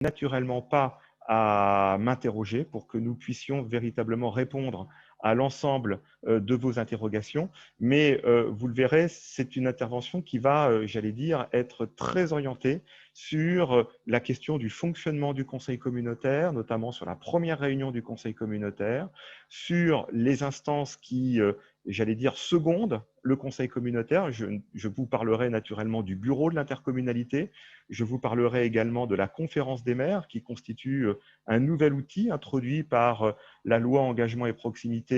naturellement pas à m'interroger pour que nous puissions véritablement répondre à l'ensemble de vos interrogations. Mais vous le verrez, c'est une intervention qui va, j'allais dire, être très orientée sur la question du fonctionnement du conseil communautaire, notamment sur la première réunion du conseil communautaire, sur les instances qui, j'allais dire, secondent le conseil communautaire. Je vous parlerai naturellement du bureau de l'intercommunalité. Je vous parlerai également de la conférence des maires qui constitue un nouvel outil introduit par la loi engagement et proximité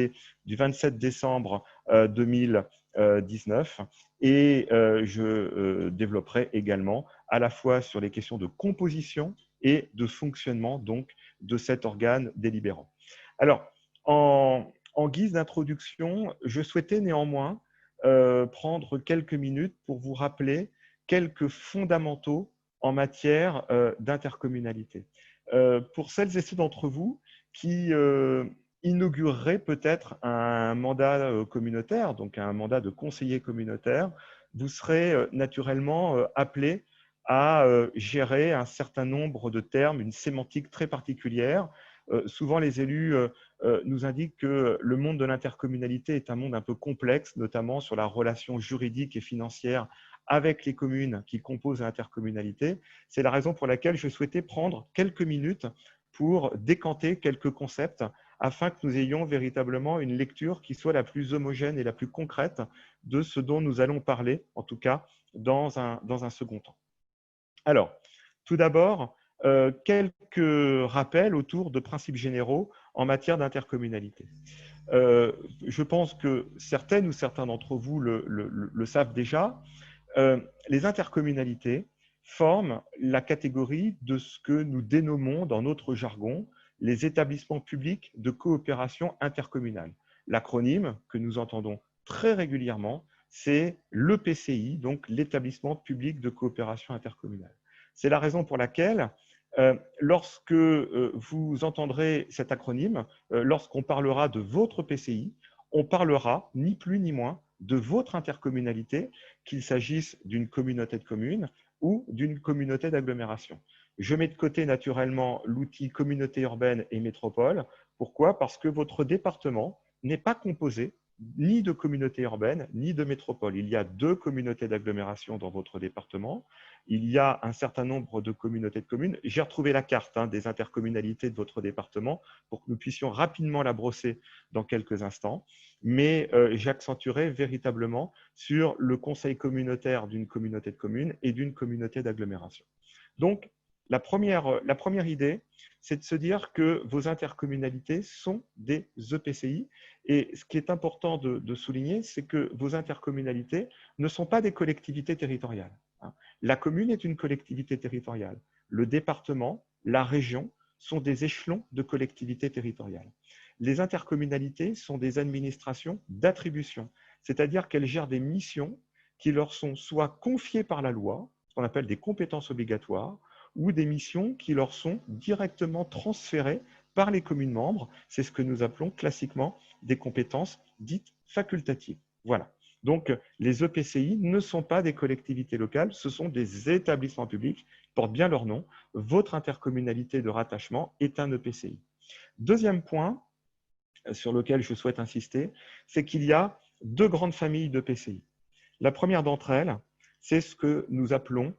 du 27 décembre 2019. Et je développerai également à la fois sur les questions de composition et de fonctionnement donc de cet organe délibérant. Alors, en guise d'introduction, je souhaitais néanmoins prendre quelques minutes pour vous rappeler quelques fondamentaux en matière d'intercommunalité. Pour celles et ceux d'entre vous qui inaugureraient peut-être un mandat communautaire, donc un mandat de conseiller communautaire, vous serez naturellement appelé à gérer un certain nombre de termes, une sémantique très particulière. Souvent, les élus nous indiquent que le monde de l'intercommunalité est un monde un peu complexe, notamment sur la relation juridique et financière avec les communes qui composent l'intercommunalité. C'est la raison pour laquelle je souhaitais prendre quelques minutes pour décanter quelques concepts afin que nous ayons véritablement une lecture qui soit la plus homogène et la plus concrète de ce dont nous allons parler, en tout cas dans un second temps. Alors, tout d'abord, quelques rappels autour de principes généraux en matière d'intercommunalité. Je pense que certaines ou certains d'entre vous le savent déjà. Les intercommunalités forment la catégorie de ce que nous dénommons dans notre jargon les établissements publics de coopération intercommunale. L'acronyme que nous entendons très régulièrement, c'est l'EPCI, donc l'établissement public de coopération intercommunale. C'est la raison pour laquelle, lorsque vous entendrez cet acronyme, lorsqu'on parlera de votre PCI, on parlera ni plus ni moins de votre intercommunalité, qu'il s'agisse d'une communauté de communes ou d'une communauté d'agglomération. Je mets de côté naturellement l'outil communauté urbaine et métropole. Pourquoi? Parce que votre département n'est pas composé ni de communauté urbaine, ni de métropole. Il y a 2 communautés d'agglomération dans votre département. Il y a un certain nombre de communautés de communes. J'ai retrouvé la carte des intercommunalités de votre département pour que nous puissions rapidement la brosser dans quelques instants. Mais j'accentuerai véritablement sur le conseil communautaire d'une communauté de communes et d'une communauté d'agglomération. Donc, la première idée, c'est de se dire que vos intercommunalités sont des EPCI. Et ce qui est important de souligner, c'est que vos intercommunalités ne sont pas des collectivités territoriales. La commune est une collectivité territoriale. Le département, la région sont des échelons de collectivités territoriales. Les intercommunalités sont des administrations d'attribution, c'est-à-dire qu'elles gèrent des missions qui leur sont soit confiées par la loi, ce qu'on appelle des compétences obligatoires, ou des missions qui leur sont directement transférées par les communes membres. C'est ce que nous appelons classiquement des compétences dites facultatives. Voilà. Donc, les EPCI ne sont pas des collectivités locales, ce sont des établissements publics qui portent bien leur nom. Votre intercommunalité de rattachement est un EPCI. Deuxième point sur lequel je souhaite insister, c'est qu'il y a 2 grandes familles d'EPCI. La première d'entre elles, c'est ce que nous appelons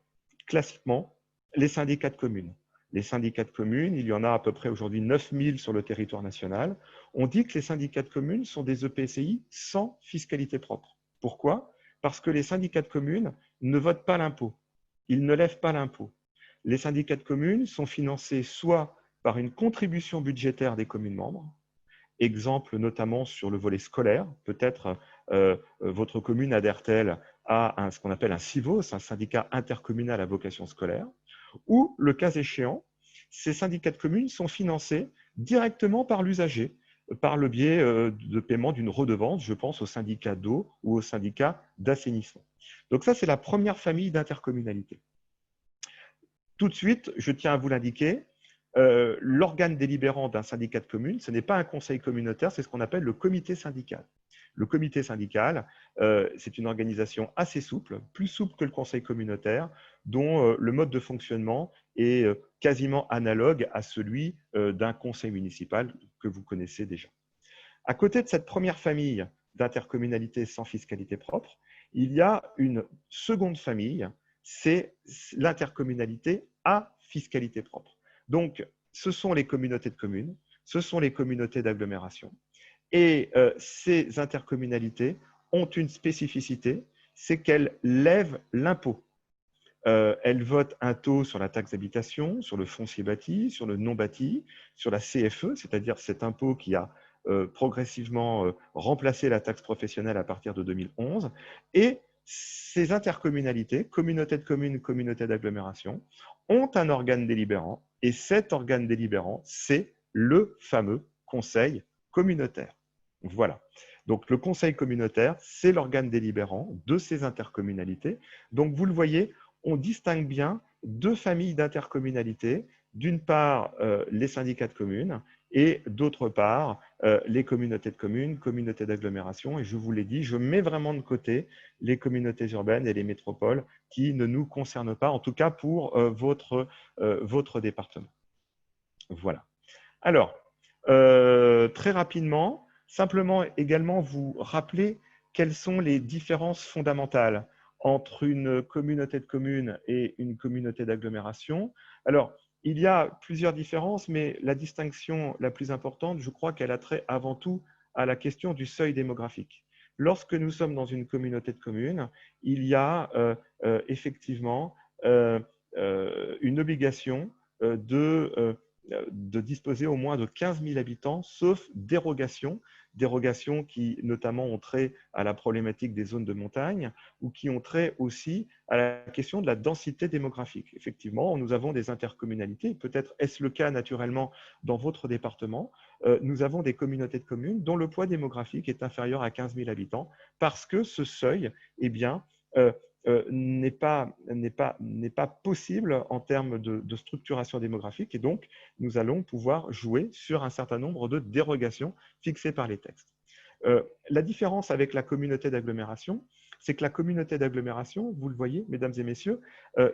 classiquement les syndicats de communes. Les syndicats de communes, il y en a à peu près aujourd'hui 9000 sur le territoire national. On dit que les syndicats de communes sont des EPCI sans fiscalité propre. Pourquoi? Parce que les syndicats de communes ne votent pas l'impôt. Ils ne lèvent pas l'impôt. Les syndicats de communes sont financés soit par une contribution budgétaire des communes membres, exemple notamment sur le volet scolaire. Peut-être votre commune adhère-t-elle à ce qu'on appelle un SIVOS, un syndicat intercommunal à vocation scolaire, ou, le cas échéant, ces syndicats de communes sont financés directement par l'usager, par le biais de paiement d'une redevance, je pense au syndicat d'eau ou au syndicat d'assainissement. Donc ça, c'est la première famille d'intercommunalité. Tout de suite, je tiens à vous l'indiquer, l'organe délibérant d'un syndicat de communes, ce n'est pas un conseil communautaire, c'est ce qu'on appelle le comité syndical. Le comité syndical, c'est une organisation assez souple, plus souple que le conseil communautaire, dont le mode de fonctionnement est quasiment analogue à celui d'un conseil municipal que vous connaissez déjà. À côté de cette première famille d'intercommunalités sans fiscalité propre, il y a une seconde famille, c'est l'intercommunalité à fiscalité propre. Donc, ce sont les communautés de communes, ce sont les communautés d'agglomération. Et ces intercommunalités ont une spécificité, c'est qu'elles lèvent l'impôt. Elles votent un taux sur la taxe d'habitation, sur le foncier bâti, sur le non bâti, sur la CFE, c'est-à-dire cet impôt qui a progressivement remplacé la taxe professionnelle à partir de 2011. Et ces intercommunalités, communautés de communes, communautés d'agglomération, ont un organe délibérant. Et cet organe délibérant, c'est le fameux conseil communautaire. Voilà. Donc, le conseil communautaire, c'est l'organe délibérant de ces intercommunalités. Donc, vous le voyez, on distingue bien deux familles d'intercommunalités. D'une part, les syndicats de communes et d'autre part, les communautés de communes, communautés d'agglomération. Et je vous l'ai dit, je mets vraiment de côté les communautés urbaines et les métropoles qui ne nous concernent pas, en tout cas pour votre département. Voilà. Alors, très rapidement, simplement également vous rappeler quelles sont les différences fondamentales entre une communauté de communes et une communauté d'agglomération. Alors, il y a plusieurs différences, mais la distinction la plus importante, je crois qu'elle a trait avant tout à la question du seuil démographique. Lorsque nous sommes dans une communauté de communes, il y a effectivement une obligation de disposer au moins de 15 000 habitants, sauf dérogations qui notamment ont trait à la problématique des zones de montagne ou qui ont trait aussi à la question de la densité démographique. Effectivement, nous avons des intercommunalités, peut-être est-ce le cas naturellement dans votre département, nous avons des communautés de communes dont le poids démographique est inférieur à 15 000 habitants parce que ce seuil, eh bien, n'est pas possible en termes de structuration démographique et donc nous allons pouvoir jouer sur un certain nombre de dérogations fixées par les textes. La différence avec la communauté d'agglomération, c'est que la communauté d'agglomération, vous le voyez, mesdames et messieurs,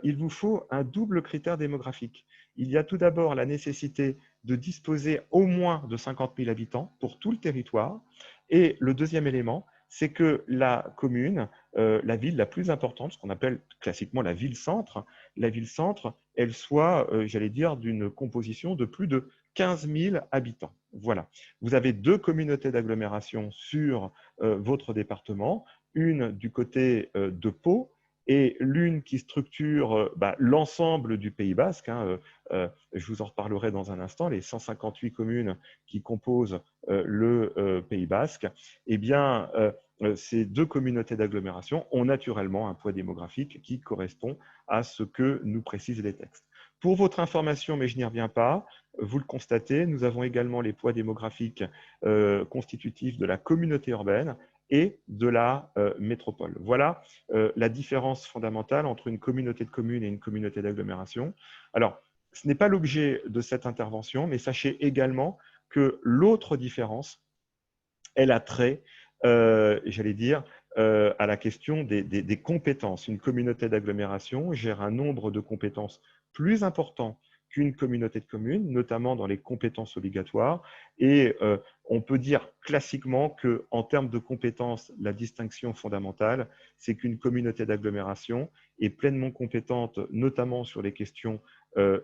il vous faut un double critère démographique. Il y a tout d'abord la nécessité de disposer au moins de 50 000 habitants pour tout le territoire. Et le deuxième élément, c'est que la commune, la ville la plus importante, ce qu'on appelle classiquement la ville-centre, elle soit, j'allais dire, d'une composition de plus de 15 000 habitants. Voilà. Vous avez deux communautés d'agglomération sur votre département, une du côté de Pau et l'une qui structure l'ensemble du Pays basque. Je vous en reparlerai dans un instant, les 158 communes qui composent le Pays basque. Eh bien, ces deux communautés d'agglomération ont naturellement un poids démographique qui correspond à ce que nous précisent les textes. Pour votre information, mais je n'y reviens pas, vous le constatez, nous avons également les poids démographiques constitutifs de la communauté urbaine et de la métropole. Voilà la différence fondamentale entre une communauté de communes et une communauté d'agglomération. Alors, ce n'est pas l'objet de cette intervention, mais sachez également que l'autre différence, elle a trait, j'allais dire, à la question des compétences. Une communauté d'agglomération gère un nombre de compétences plus important qu'une communauté de communes, notamment dans les compétences obligatoires. Et on peut dire classiquement qu'en termes de compétences, la distinction fondamentale, c'est qu'une communauté d'agglomération est pleinement compétente, notamment sur les questions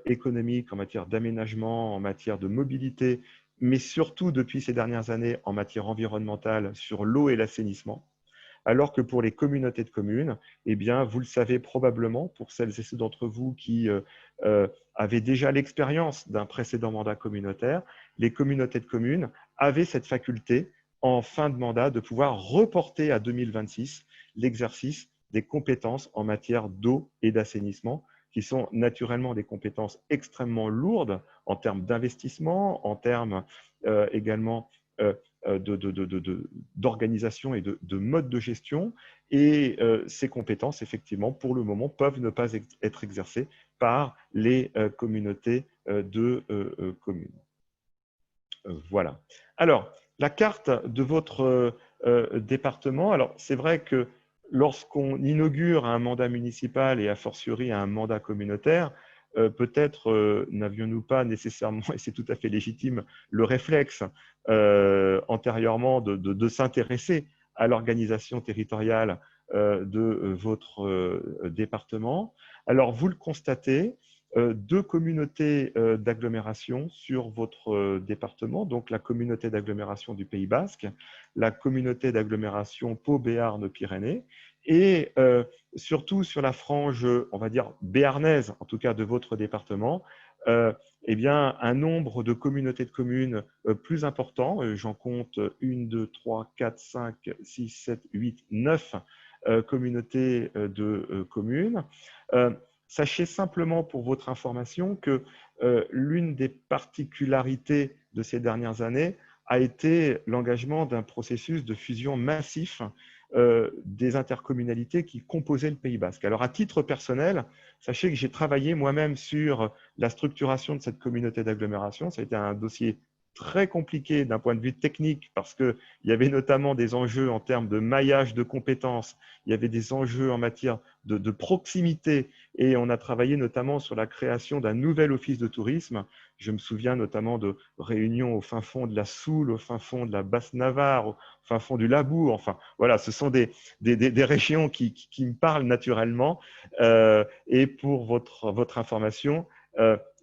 économiques, en matière d'aménagement, en matière de mobilité, mais surtout depuis ces dernières années en matière environnementale sur l'eau et l'assainissement. Alors que pour les communautés de communes, eh bien, vous le savez probablement, pour celles et ceux d'entre vous qui avaient déjà l'expérience d'un précédent mandat communautaire, les communautés de communes avaient cette faculté en fin de mandat de pouvoir reporter à 2026 l'exercice des compétences en matière d'eau et d'assainissement, qui sont naturellement des compétences extrêmement lourdes en termes d'investissement, en termes également d'organisation et de mode de gestion. Et ces compétences, effectivement, pour le moment, peuvent ne pas être exercées par les communautés de communes. Voilà. Alors, la carte de votre département, alors c'est vrai que lorsqu'on inaugure un mandat municipal et a fortiori un mandat communautaire, peut-être n'avions-nous pas nécessairement, et c'est tout à fait légitime, le réflexe antérieurement de s'intéresser à l'organisation territoriale de votre département. Alors, vous le constatez, deux communautés d'agglomération sur votre département, donc la communauté d'agglomération du Pays Basque, la communauté d'agglomération Pau-Béarn-Pyrénées, et surtout sur la frange, on va dire, béarnaise, en tout cas de votre département, eh bien, un nombre de communautés de communes plus important. J'en compte 1, 2, 3, 4, 5, 6, 7, 8, 9 communautés de communes. Sachez simplement pour votre information que l'une des particularités de ces dernières années a été l'engagement d'un processus de fusion massif des intercommunalités qui composaient le Pays Basque. Alors, à titre personnel, sachez que j'ai travaillé moi-même sur la structuration de cette communauté d'agglomération. Ça a été un dossier très compliqué d'un point de vue technique parce qu'il y avait notamment des enjeux en termes de maillage de compétences, il y avait des enjeux en matière de proximité et on a travaillé notamment sur la création d'un nouvel office de tourisme. Je me souviens notamment de réunions au fin fond de la Soule, au fin fond de la Basse-Navarre, au fin fond du Labourd. Enfin, voilà, ce sont des régions qui me parlent naturellement. Et pour votre information,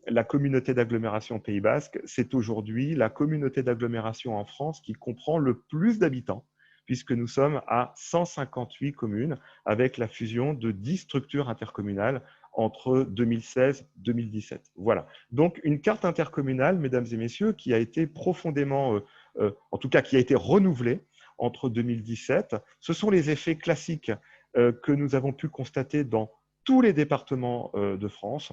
la communauté d'agglomération Pays Basque, c'est aujourd'hui la communauté d'agglomération en France qui comprend le plus d'habitants, puisque nous sommes à 158 communes avec la fusion de 10 structures intercommunales entre 2016 et 2017. Voilà. Donc, une carte intercommunale, mesdames et messieurs, qui a été profondément, en tout cas qui a été renouvelée entre 2017. Ce sont les effets classiques que nous avons pu constater dans tous les départements de France.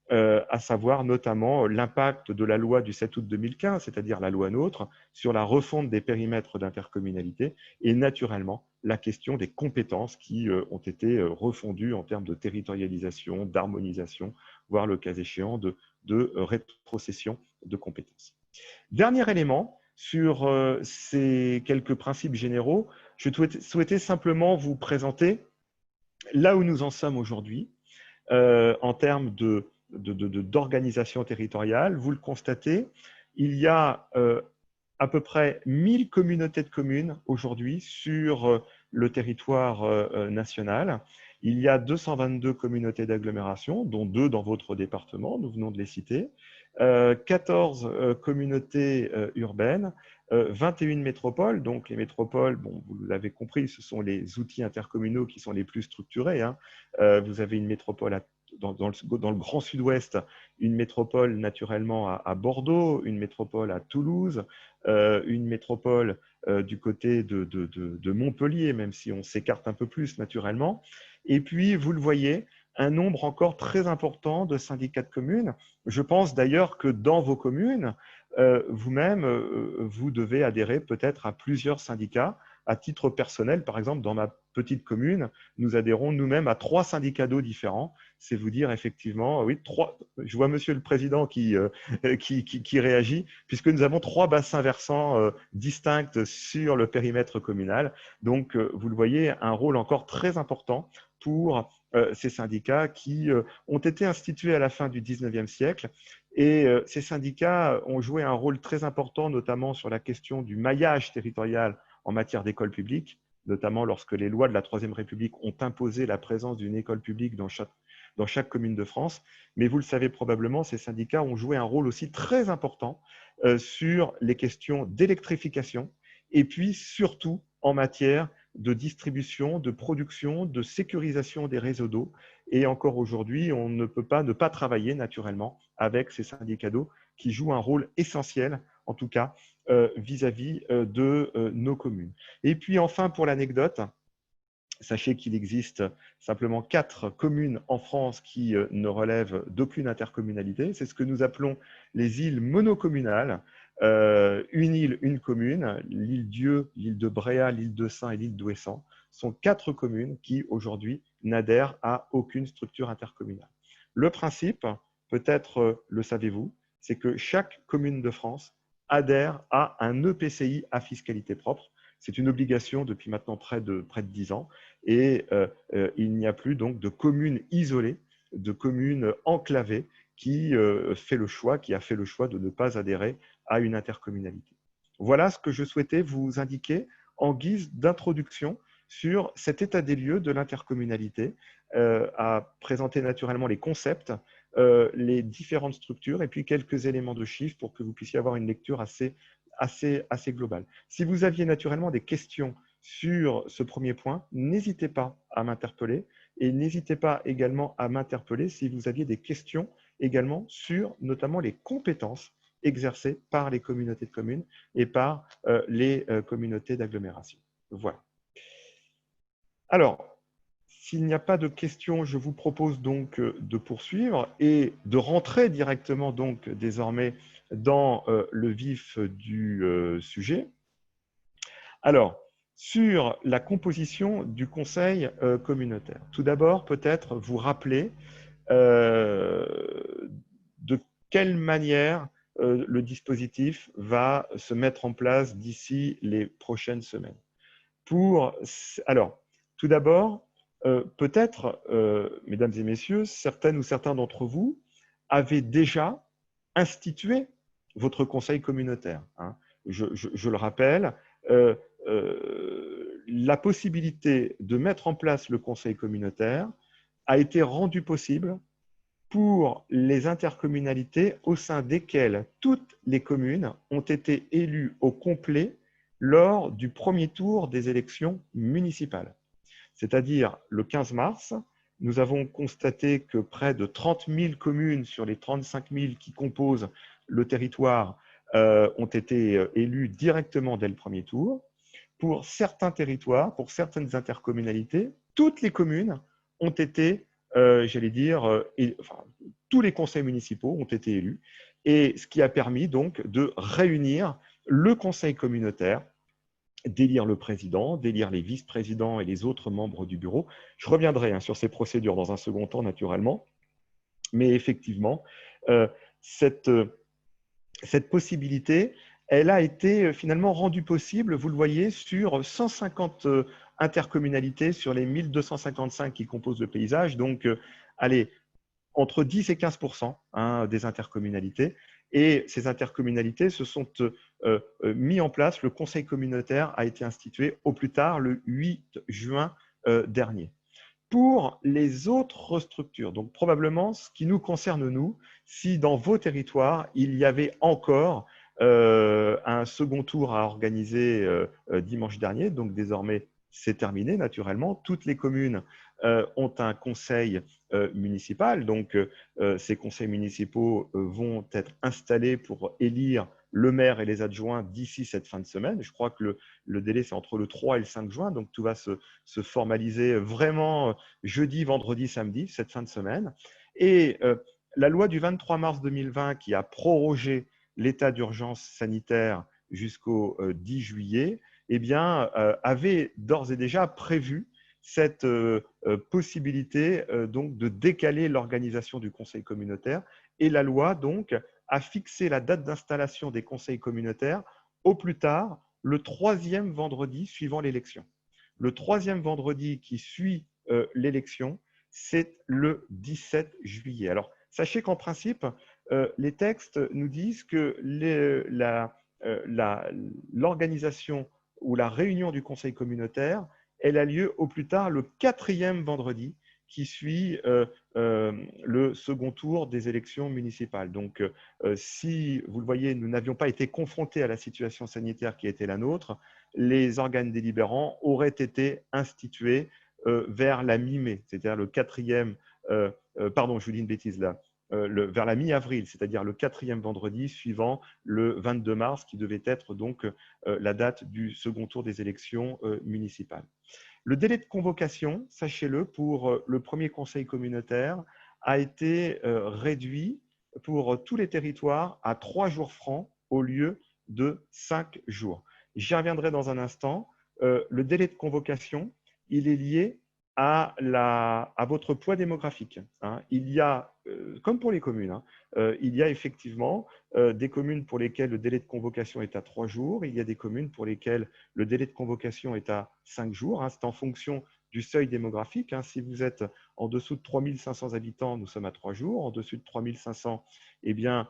À savoir notamment l'impact de la loi du 7 août 2015, c'est-à-dire la loi NOTRe, sur la refonte des périmètres d'intercommunalité et naturellement la question des compétences qui ont été refondues en termes de territorialisation, d'harmonisation, voire le cas échéant de rétrocession de compétences. Dernier élément sur ces quelques principes généraux, je souhaitais simplement vous présenter là où nous en sommes aujourd'hui en termes d'organisation territoriale. Vous le constatez, il y a à peu près 1000 communautés de communes aujourd'hui sur le territoire national. Il y a 222 communautés d'agglomération, dont 2 dans votre département, nous venons de les citer, 14 communautés urbaines, 21 métropoles. Donc les métropoles, bon, vous l'avez compris, ce sont les outils intercommunaux qui sont les plus structurés. Hein. Vous avez une métropole dans le Grand Sud-Ouest, une métropole naturellement à Bordeaux, une métropole à Toulouse, une métropole du côté de Montpellier, même si on s'écarte un peu plus naturellement. Et puis, vous le voyez, un nombre encore très important de syndicats de communes. Je pense d'ailleurs que dans vos communes, vous-même, vous devez adhérer peut-être à plusieurs syndicats. À titre personnel, par exemple, dans ma petite commune, nous adhérons nous-mêmes à 3 syndicats d'eau différents. C'est vous dire effectivement, oui, 3. Je vois Monsieur le Président qui réagit, puisque nous avons 3 bassins versants distincts sur le périmètre communal. Donc, vous le voyez, un rôle encore très important pour ces syndicats qui ont été institués à la fin du 19e siècle. Et ces syndicats ont joué un rôle très important, notamment sur la question du maillage territorial en matière d'école publique, notamment lorsque les lois de la Troisième République ont imposé la présence d'une école publique dans chaque commune de France. Mais vous le savez probablement, ces syndicats ont joué un rôle aussi très important sur les questions d'électrification et puis surtout en matière de distribution, de production, de sécurisation des réseaux d'eau. Et encore aujourd'hui, on ne peut pas ne pas travailler naturellement avec ces syndicats d'eau qui jouent un rôle essentiel, en tout cas, vis-à-vis de nos communes. Et puis enfin, pour l'anecdote, sachez qu'il existe simplement 4 communes en France qui ne relèvent d'aucune intercommunalité. C'est ce que nous appelons les îles monocommunales. Une île, une commune, l'île Dieu, l'île de Bréa, l'île de Saint et l'île d'Ouessant sont 4 communes qui aujourd'hui n'adhèrent à aucune structure intercommunale. Le principe, peut-être le savez-vous, c'est que chaque commune de France adhère à un EPCI à fiscalité propre. C'est une obligation depuis maintenant près de 10 ans et il n'y a plus donc de communes isolées de communes enclavées qui a fait le choix de ne pas adhérer à une intercommunalité. Voilà ce que je souhaitais vous indiquer en guise d'introduction sur cet état des lieux de l'intercommunalité, à présenter naturellement les concepts, les différentes structures et puis quelques éléments de chiffres pour que vous puissiez avoir une lecture assez globale. Si vous aviez naturellement des questions sur ce premier point, n'hésitez pas à m'interpeller et n'hésitez pas également à m'interpeller si vous aviez des questions également sur notamment les compétences exercées par les communautés de communes et par les communautés d'agglomération. Voilà. Alors, s'il n'y a pas de questions, je vous propose donc de poursuivre et de rentrer directement donc désormais dans le vif du sujet. Alors, sur la composition du conseil communautaire. Tout d'abord, peut-être vous rappeler de quelle manière le dispositif va se mettre en place d'ici les prochaines semaines. Alors, tout d'abord, peut-être, mesdames et messieurs, certaines ou certains d'entre vous avaient déjà institué votre conseil communautaire. Hein. Je le rappelle, la possibilité de mettre en place le conseil communautaire a été rendue possible pour les intercommunalités au sein desquelles toutes les communes ont été élues au complet lors du premier tour des élections municipales. C'est-à-dire le 15 mars, nous avons constaté que près de 30 000 communes sur les 35 000 qui composent le territoire ont été élues directement dès le premier tour. Pour certains territoires, pour certaines intercommunalités, toutes les communes ont été, j'allais dire, enfin, tous les conseils municipaux ont été élus, et ce qui a permis donc de réunir le conseil communautaire, d'élire le président, d'élire les vice-présidents et les autres membres du bureau. Je reviendrai sur ces procédures dans un second temps, naturellement, mais effectivement, cette possibilité, elle a été finalement rendue possible, vous le voyez, sur 150 intercommunalités sur les 1255 qui composent le paysage. Donc, allez, entre 10 et 15% des intercommunalités. Et ces intercommunalités se sont mis en place. Le conseil communautaire a été institué au plus tard le 8 juin dernier. Pour les autres structures, donc probablement ce qui nous concerne nous, si dans vos territoires, il y avait encore un second tour à organiser dimanche dernier, donc désormais c'est terminé naturellement. Toutes les communes ont un conseil municipal, donc ces conseils municipaux vont être installés pour élire le maire et les adjoints d'ici cette fin de semaine. Je crois que le délai, c'est entre le 3 et le 5 juin, donc tout va se formaliser vraiment jeudi, vendredi, samedi, cette fin de semaine. Et la loi du 23 mars 2020 qui a prorogé l'état d'urgence sanitaire jusqu'au 10 juillet, eh bien, avait d'ores et déjà prévu cette possibilité donc de décaler l'organisation du conseil communautaire. Et la loi donc a fixé la date d'installation des conseils communautaires au plus tard le 3e vendredi suivant l'élection. Le 3e vendredi qui suit l'élection, c'est le 17 juillet. Alors, sachez qu'en principe, les textes nous disent que l'organisation ou la réunion du conseil communautaire, elle a lieu au plus tard le 4e vendredi qui suit le second tour des élections municipales. Donc, si vous le voyez, nous n'avions pas été confrontés à la situation sanitaire qui était la nôtre, les organes délibérants auraient été institués vers la mi-mai, c'est-à-dire le 4e, pardon, je vous dis une bêtise là, vers la mi-avril, c'est-à-dire le 4e vendredi suivant le 22 mars, qui devait être donc la date du second tour des élections municipales. Le délai de convocation, sachez-le, pour le premier conseil communautaire a été réduit pour tous les territoires à 3 jours francs au lieu de 5 jours. J'y reviendrai dans un instant. Le délai de convocation, il est lié à votre poids démographique. Il y a, comme pour les communes, il y a effectivement des communes pour lesquelles le délai de convocation est à 3 jours. Il y a des communes pour lesquelles le délai de convocation est à 5 jours. C'est en fonction du seuil démographique. Si vous êtes En dessous de 3500 habitants, nous sommes à 3 jours. En dessous de 3500, eh bien,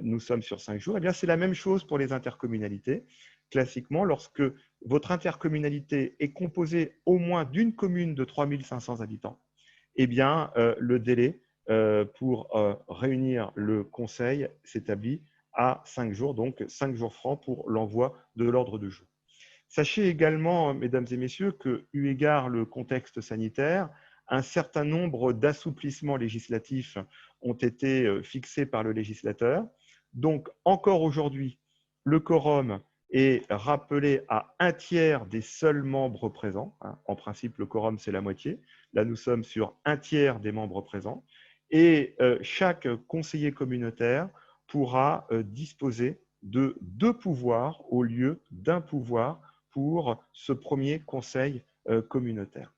nous sommes sur 5 jours. Eh bien, c'est la même chose pour les intercommunalités. Classiquement, lorsque votre intercommunalité est composée au moins d'une commune de 3500 habitants, eh bien, le délai pour réunir le conseil s'établit à 5 jours, donc 5 jours francs pour l'envoi de l'ordre de jour. Sachez également, mesdames et messieurs, que, eu égard le contexte sanitaire, un certain nombre d'assouplissements législatifs ont été fixés par le législateur. Donc, encore aujourd'hui, le quorum est rappelé à 1/3 des seuls membres présents. En principe, le quorum, c'est la moitié. Là, nous sommes sur 1/3 des membres présents. Et chaque conseiller communautaire pourra disposer de 2 pouvoirs au lieu d'un pouvoir pour ce premier conseil communautaire.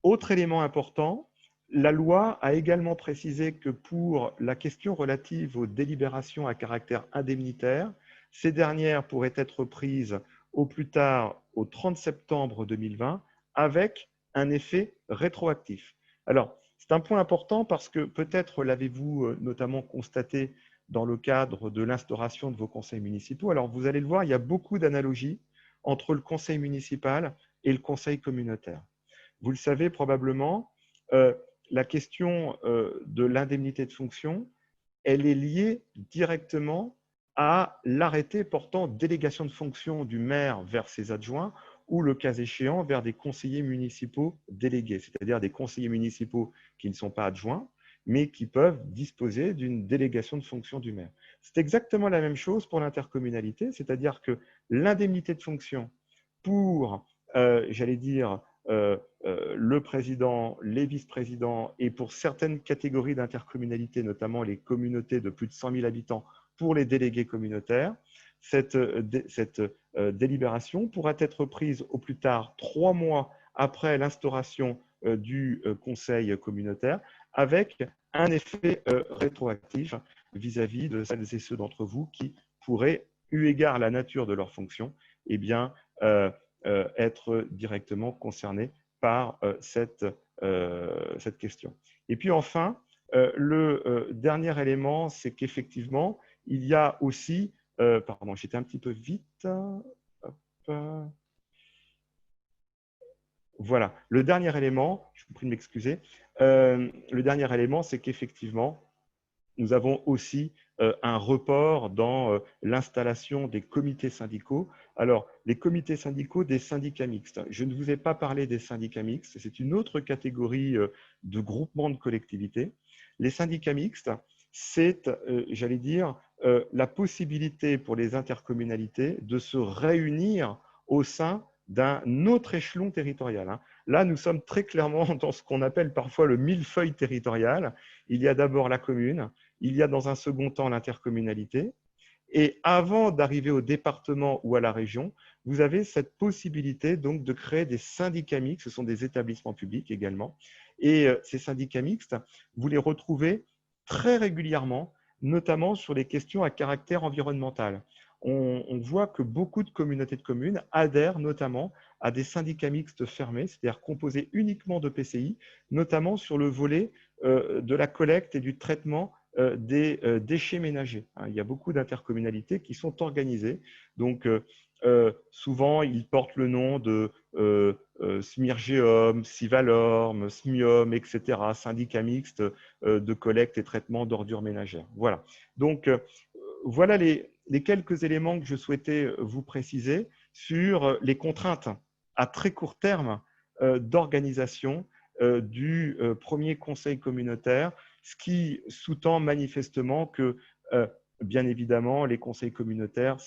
Autre élément important, la loi a également précisé que pour la question relative aux délibérations à caractère indemnitaire, ces dernières pourraient être prises au plus tard au 30 septembre 2020 avec un effet rétroactif. Alors, c'est un point important parce que peut-être l'avez-vous notamment constaté dans le cadre de l'instauration de vos conseils municipaux. Alors, vous allez le voir, il y a beaucoup d'analogies entre le conseil municipal et le conseil communautaire. Vous le savez probablement, la question de l'indemnité de fonction, elle est liée directement à l'arrêté portant délégation de fonction du maire vers ses adjoints ou, le cas échéant, vers des conseillers municipaux délégués, c'est-à-dire des conseillers municipaux qui ne sont pas adjoints, mais qui peuvent disposer d'une délégation de fonction du maire. C'est exactement la même chose pour l'intercommunalité, c'est-à-dire que l'indemnité de fonction pour, j'allais dire, le président, les vice-présidents et pour certaines catégories d'intercommunalités, notamment les communautés de plus de 100 000 habitants, pour les délégués communautaires, cette délibération pourra être prise au plus tard 3 mois après l'instauration du conseil communautaire avec un effet rétroactif vis-à-vis de celles et ceux d'entre vous qui pourraient, eu égard à la nature de leur fonction, eh bien, être directement concernés par cette question. Et puis enfin, le dernier élément, c'est qu'effectivement, il y a aussi, pardon, j'étais un petit peu vite. Hop. Voilà, le dernier élément, je vous prie de m'excuser, le dernier élément, c'est qu'effectivement, nous avons aussi un report dans l'installation des comités syndicaux. Alors, les comités syndicaux des syndicats mixtes. Je ne vous ai pas parlé des syndicats mixtes, c'est une autre catégorie de groupement de collectivités. Les syndicats mixtes, c'est, j'allais dire, la possibilité pour les intercommunalités de se réunir au sein d'un autre échelon territorial. Là, nous sommes très clairement dans ce qu'on appelle parfois le millefeuille territorial. Il y a d'abord la commune, il y a dans un second temps l'intercommunalité, et avant d'arriver au département ou à la région, vous avez cette possibilité donc de créer des syndicats mixtes, ce sont des établissements publics également, et ces syndicats mixtes, vous les retrouvez très régulièrement, notamment sur les questions à caractère environnemental. On voit que beaucoup de communautés de communes adhèrent notamment à des syndicats mixtes fermés, c'est-à-dire composés uniquement de PCI, notamment sur le volet de la collecte et du traitement des déchets ménagers. Il y a beaucoup d'intercommunalités qui sont organisées. Donc, souvent, ils portent le nom de Smirgeum, Sivalorm, Smium, etc., syndicats mixtes de collecte et traitement d'ordures ménagères. Voilà. Donc, voilà les quelques éléments que je souhaitais vous préciser sur les contraintes à très court terme d'organisation du premier conseil communautaire, ce qui sous-tend manifestement que, bien évidemment, les conseils communautaires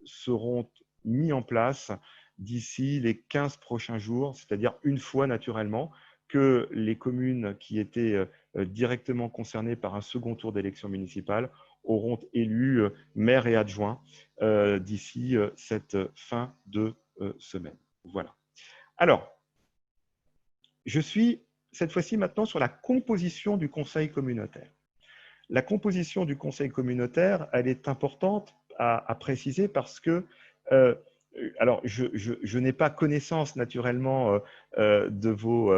seront mis en place d'ici les 15 prochains jours, c'est-à-dire une fois naturellement que les communes qui étaient directement concernées par un second tour d'élection municipale auront élu maire et adjoint d'ici cette fin de semaine. Voilà. Alors, je suis cette fois-ci maintenant sur la composition du conseil communautaire. La composition du conseil communautaire, elle est importante à préciser parce que alors, je n'ai pas connaissance naturellement de vos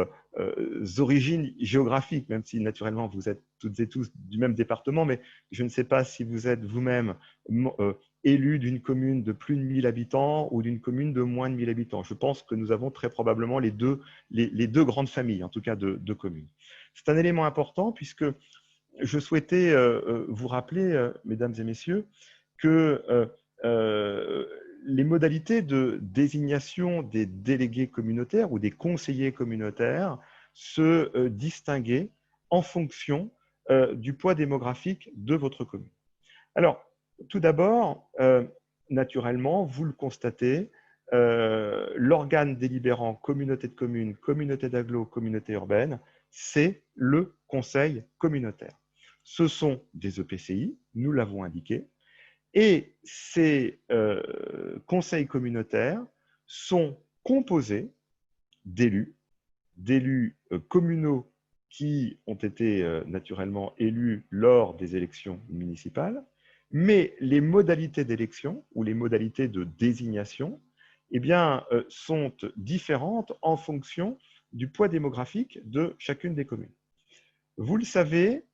origines géographiques, même si naturellement vous êtes toutes et tous du même département, mais je ne sais pas si vous êtes vous-même élu d'une commune de plus de 1000 habitants ou d'une commune de moins de 1000 habitants. Je pense que nous avons très probablement les deux grandes familles, en tout cas de communes. C'est un élément important puisque je souhaitais vous rappeler, mesdames et messieurs, que les modalités de désignation des délégués communautaires ou des conseillers communautaires se distinguaient en fonction du poids démographique de votre commune. Alors, tout d'abord, naturellement, vous le constatez, l'organe délibérant communauté de communes, communauté d'agglo, communauté urbaine, c'est le conseil communautaire. Ce sont des EPCI, nous l'avons indiqué, et ces conseils communautaires sont composés d'élus, communaux qui ont été naturellement élus lors des élections municipales, mais les modalités d'élection ou les modalités de désignation eh bien, sont différentes en fonction du poids démographique de chacune des communes. Vous le savez,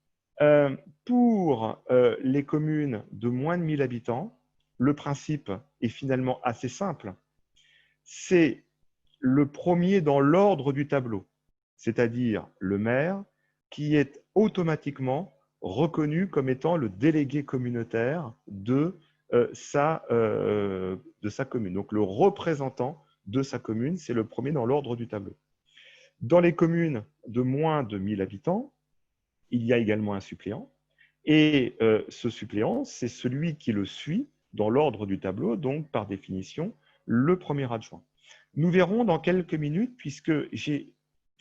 pour les communes de moins de 1000 habitants, le principe est finalement assez simple. C'est le premier dans l'ordre du tableau, c'est-à-dire le maire, qui est automatiquement reconnu comme étant le délégué communautaire de sa commune. Donc le représentant de sa commune, c'est le premier dans l'ordre du tableau. Dans les communes de moins de 1000 habitants, il y a également un suppléant. Et ce suppléant, c'est celui qui le suit dans l'ordre du tableau, donc par définition, le premier adjoint. Nous verrons dans quelques minutes, puisque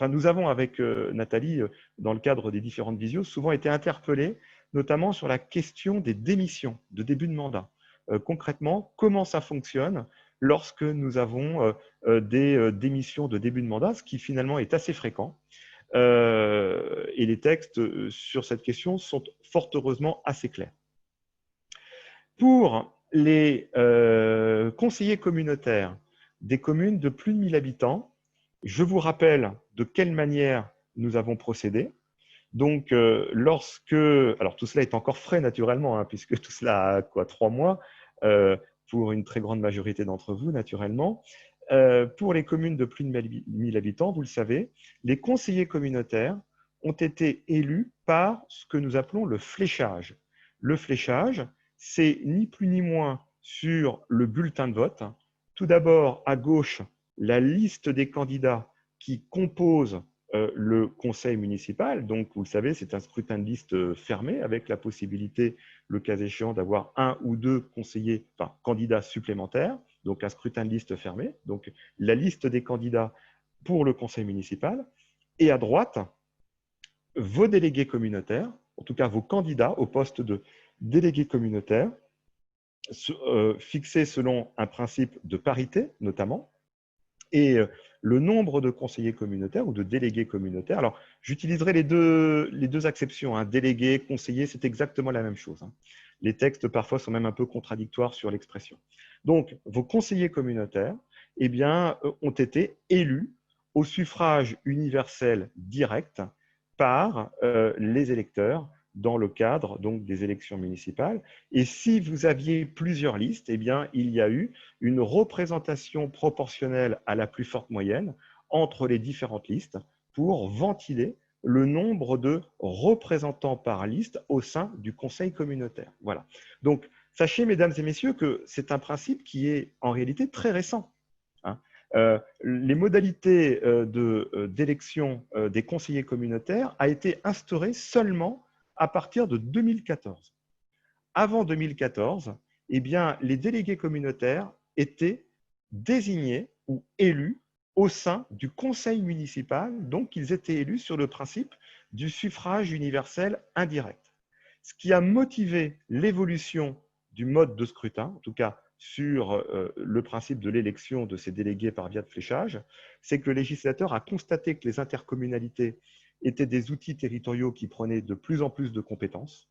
nous avons avec Nathalie, dans le cadre des différentes visios, souvent été interpellés, notamment sur la question des démissions de début de mandat. Concrètement, comment ça fonctionne lorsque nous avons des démissions de début de mandat, ce qui finalement est assez fréquent. Et les textes sur cette question sont fort heureusement assez clairs. Pour les conseillers communautaires des communes de plus de 1000 habitants, je vous rappelle de quelle manière nous avons procédé. Donc, alors tout cela est encore frais naturellement, hein, puisque tout cela a 3 mois pour une très grande majorité d'entre vous naturellement. Pour les communes de plus de 1000 habitants, vous le savez, les conseillers communautaires ont été élus par ce que nous appelons le fléchage. Le fléchage, c'est ni plus ni moins sur le bulletin de vote. Tout d'abord, à gauche, la liste des candidats qui composent le conseil municipal. Donc, vous le savez, c'est un scrutin de liste fermé avec la possibilité, le cas échéant, d'avoir un ou deux conseillers, enfin, candidats supplémentaires. Donc, un scrutin de liste fermé. Donc, la liste des candidats pour le conseil municipal. Et à droite, vos délégués communautaires, en tout cas vos candidats au poste de délégué communautaire, fixés selon un principe de parité, notamment, et le nombre de conseillers communautaires ou de délégués communautaires. Alors, j'utiliserai les deux acceptions. Hein. Délégué, conseiller, c'est exactement la même chose. Hein. Les textes, parfois, sont même un peu contradictoires sur l'expression. Donc, vos conseillers communautaires eh bien, ont été élus au suffrage universel direct par les électeurs dans le cadre donc, des élections municipales. Et si vous aviez plusieurs listes, eh bien, il y a eu une représentation proportionnelle à la plus forte moyenne entre les différentes listes pour ventiler le nombre de représentants par liste au sein du conseil communautaire. Voilà. Donc, sachez, mesdames et messieurs, que c'est un principe qui est en réalité très récent. Hein. Les modalités d'élection des conseillers communautaires a été instaurées seulement à partir de 2014. Avant 2014, eh bien, les délégués communautaires étaient désignés ou élus au sein du conseil municipal, donc ils étaient élus sur le principe du suffrage universel indirect. Ce qui a motivé l'évolution du mode de scrutin, en tout cas sur le principe de l'élection de ces délégués par via de fléchage, c'est que le législateur a constaté que les intercommunalités étaient des outils territoriaux qui prenaient de plus en plus de compétences.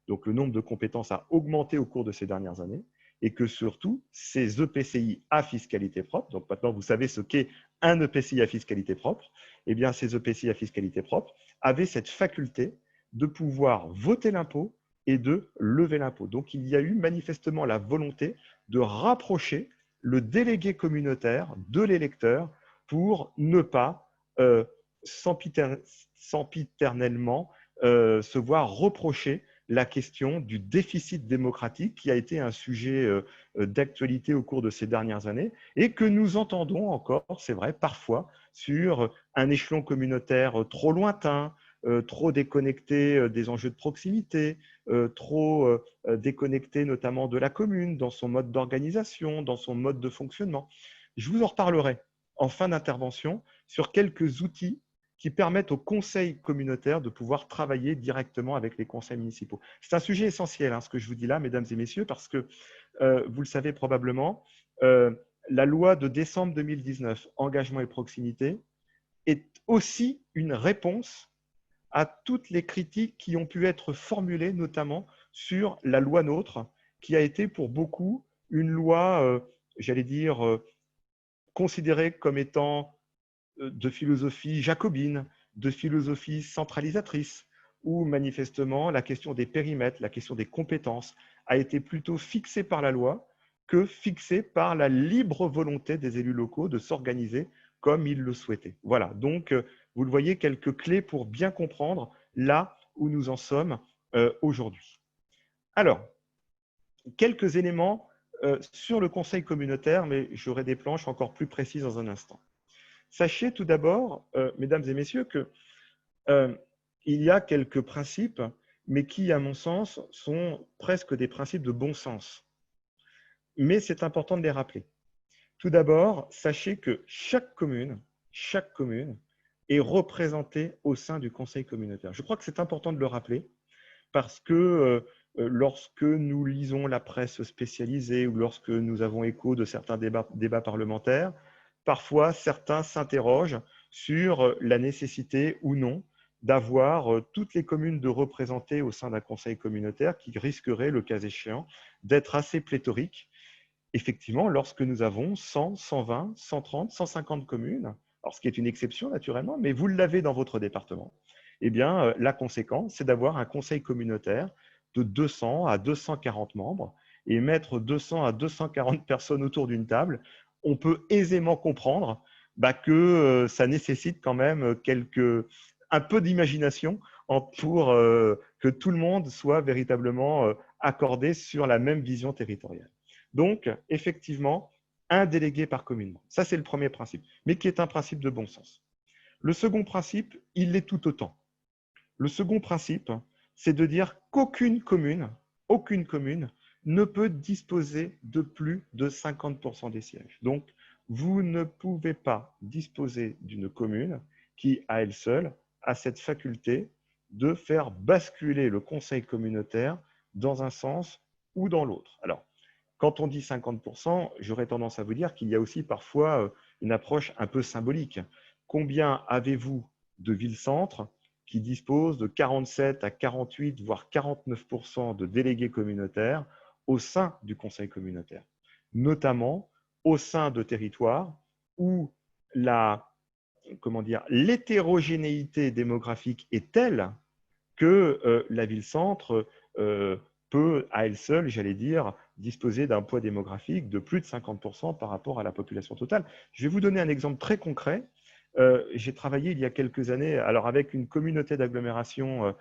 Donc, le nombre de compétences a augmenté au cours de ces dernières années. et que surtout, ces EPCI à fiscalité propre, donc maintenant vous savez ce qu'est un EPCI à fiscalité propre, eh bien ces EPCI à fiscalité propre avaient cette faculté de pouvoir voter l'impôt et de lever l'impôt. Donc il y a eu manifestement la volonté de rapprocher le délégué communautaire de l'électeur pour ne pas sempiternellement se voir reprocher la question du déficit démocratique qui a été un sujet d'actualité au cours de ces dernières années et que nous entendons encore, c'est vrai, parfois sur un échelon communautaire trop lointain, trop déconnecté des enjeux de proximité, trop déconnecté notamment de la commune dans son mode d'organisation, dans son mode de fonctionnement. Je vous en reparlerai en fin d'intervention sur quelques outils qui permettent aux conseils communautaires de pouvoir travailler directement avec les conseils municipaux. C'est un sujet essentiel, hein, ce que je vous dis là, mesdames et messieurs, parce que, vous le savez probablement, la loi de décembre 2019, engagement et proximité, est aussi une réponse à toutes les critiques qui ont pu être formulées, notamment sur la loi NOTRe, qui a été pour beaucoup une loi, j'allais dire, considérée comme étant de philosophie jacobine, de philosophie centralisatrice, où manifestement la question des périmètres, la question des compétences a été plutôt fixée par la loi que fixée par la libre volonté des élus locaux de s'organiser comme ils le souhaitaient. Voilà, donc vous le voyez, quelques clés pour bien comprendre là où nous en sommes aujourd'hui. Alors, quelques éléments sur le conseil communautaire, mais j'aurai des planches encore plus précises dans un instant. Sachez tout d'abord, mesdames et messieurs, que il y a quelques principes, mais qui, à mon sens, sont presque des principes de bon sens. Mais c'est important de les rappeler. Tout d'abord, sachez que chaque commune est représentée au sein du conseil communautaire. Je crois que c'est important de le rappeler parce que lorsque nous lisons la presse spécialisée ou lorsque nous avons écho de certains débats parlementaires, parfois certains s'interrogent sur la nécessité ou non d'avoir toutes les communes de représenter au sein d'un conseil communautaire qui risquerait, le cas échéant, d'être assez pléthorique. Effectivement, lorsque nous avons 100, 120, 130, 150 communes, alors ce qui est une exception naturellement, mais vous l'avez dans votre département, eh bien, la conséquence, c'est d'avoir un conseil communautaire de 200 à 240 membres et mettre 200 à 240 personnes autour d'une table, on peut aisément comprendre que ça nécessite quand même un peu d'imagination pour que tout le monde soit véritablement accordé sur la même vision territoriale. Donc, effectivement, un délégué par commune. Ça, c'est le premier principe, mais qui est un principe de bon sens. Le second principe, il l'est tout autant. Le second principe, c'est de dire qu'aucune commune ne peut disposer de plus de 50% des sièges. Donc, vous ne pouvez pas disposer d'une commune qui, à elle seule, a cette faculté de faire basculer le conseil communautaire dans un sens ou dans l'autre. Alors, quand on dit 50%, j'aurais tendance à vous dire qu'il y a aussi parfois une approche un peu symbolique. Combien avez-vous de villes-centres qui disposent de 47 à 48, voire 49% de délégués communautaires au sein du conseil communautaire, notamment au sein de territoires où l'hétérogénéité démographique est telle que la ville-centre peut, à elle seule, j'allais dire, disposer d'un poids démographique de plus de 50% par rapport à la population totale. Je vais vous donner un exemple très concret. J'ai travaillé il y a quelques années alors avec une communauté d'agglomération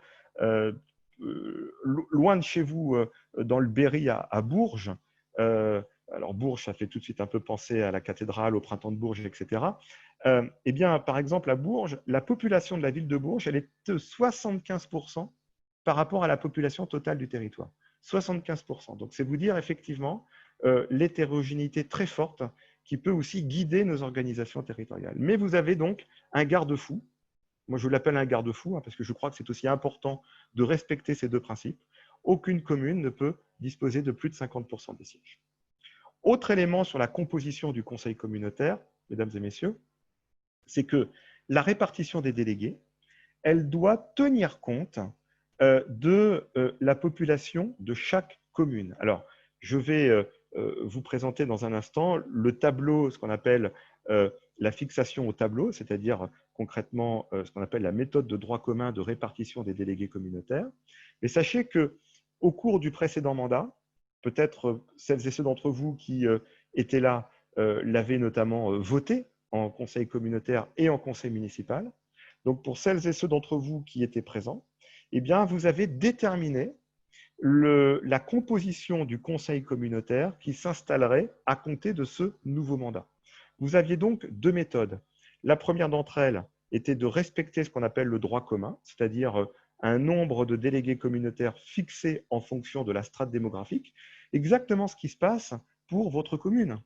loin de chez vous, dans le Berry, à Bourges. Alors Bourges, ça fait tout de suite un peu penser à la cathédrale, au printemps de Bourges, etc. Eh bien, par exemple, à Bourges, la population de la ville de Bourges, elle est de 75% par rapport à la population totale du territoire. 75%. Donc, c'est vous dire effectivement l'hétérogénéité très forte qui peut aussi guider nos organisations territoriales. Mais vous avez donc un garde-fou. Moi, je l'appelle un garde-fou parce que je crois que c'est aussi important de respecter ces deux principes. Aucune commune ne peut disposer de plus de 50% des sièges. Autre élément sur la composition du conseil communautaire, mesdames et messieurs, c'est que la répartition des délégués, elle doit tenir compte de la population de chaque commune. Alors, je vais vous présenter dans un instant le tableau, ce qu'on appelle la fixation au tableau, c'est-à-dire concrètement ce qu'on appelle la méthode de droit commun de répartition des délégués communautaires. Mais sachez qu'au cours du précédent mandat, peut-être celles et ceux d'entre vous qui étaient là l'avaient notamment voté en conseil communautaire et en conseil municipal. Donc, pour celles et ceux d'entre vous qui étaient présents, eh bien, vous avez déterminé la composition du conseil communautaire qui s'installerait à compter de ce nouveau mandat. Vous aviez donc deux méthodes. La première d'entre elles était de respecter ce qu'on appelle le droit commun, c'est-à-dire un nombre de délégués communautaires fixé en fonction de la strate démographique, exactement ce qui se passe pour votre commune.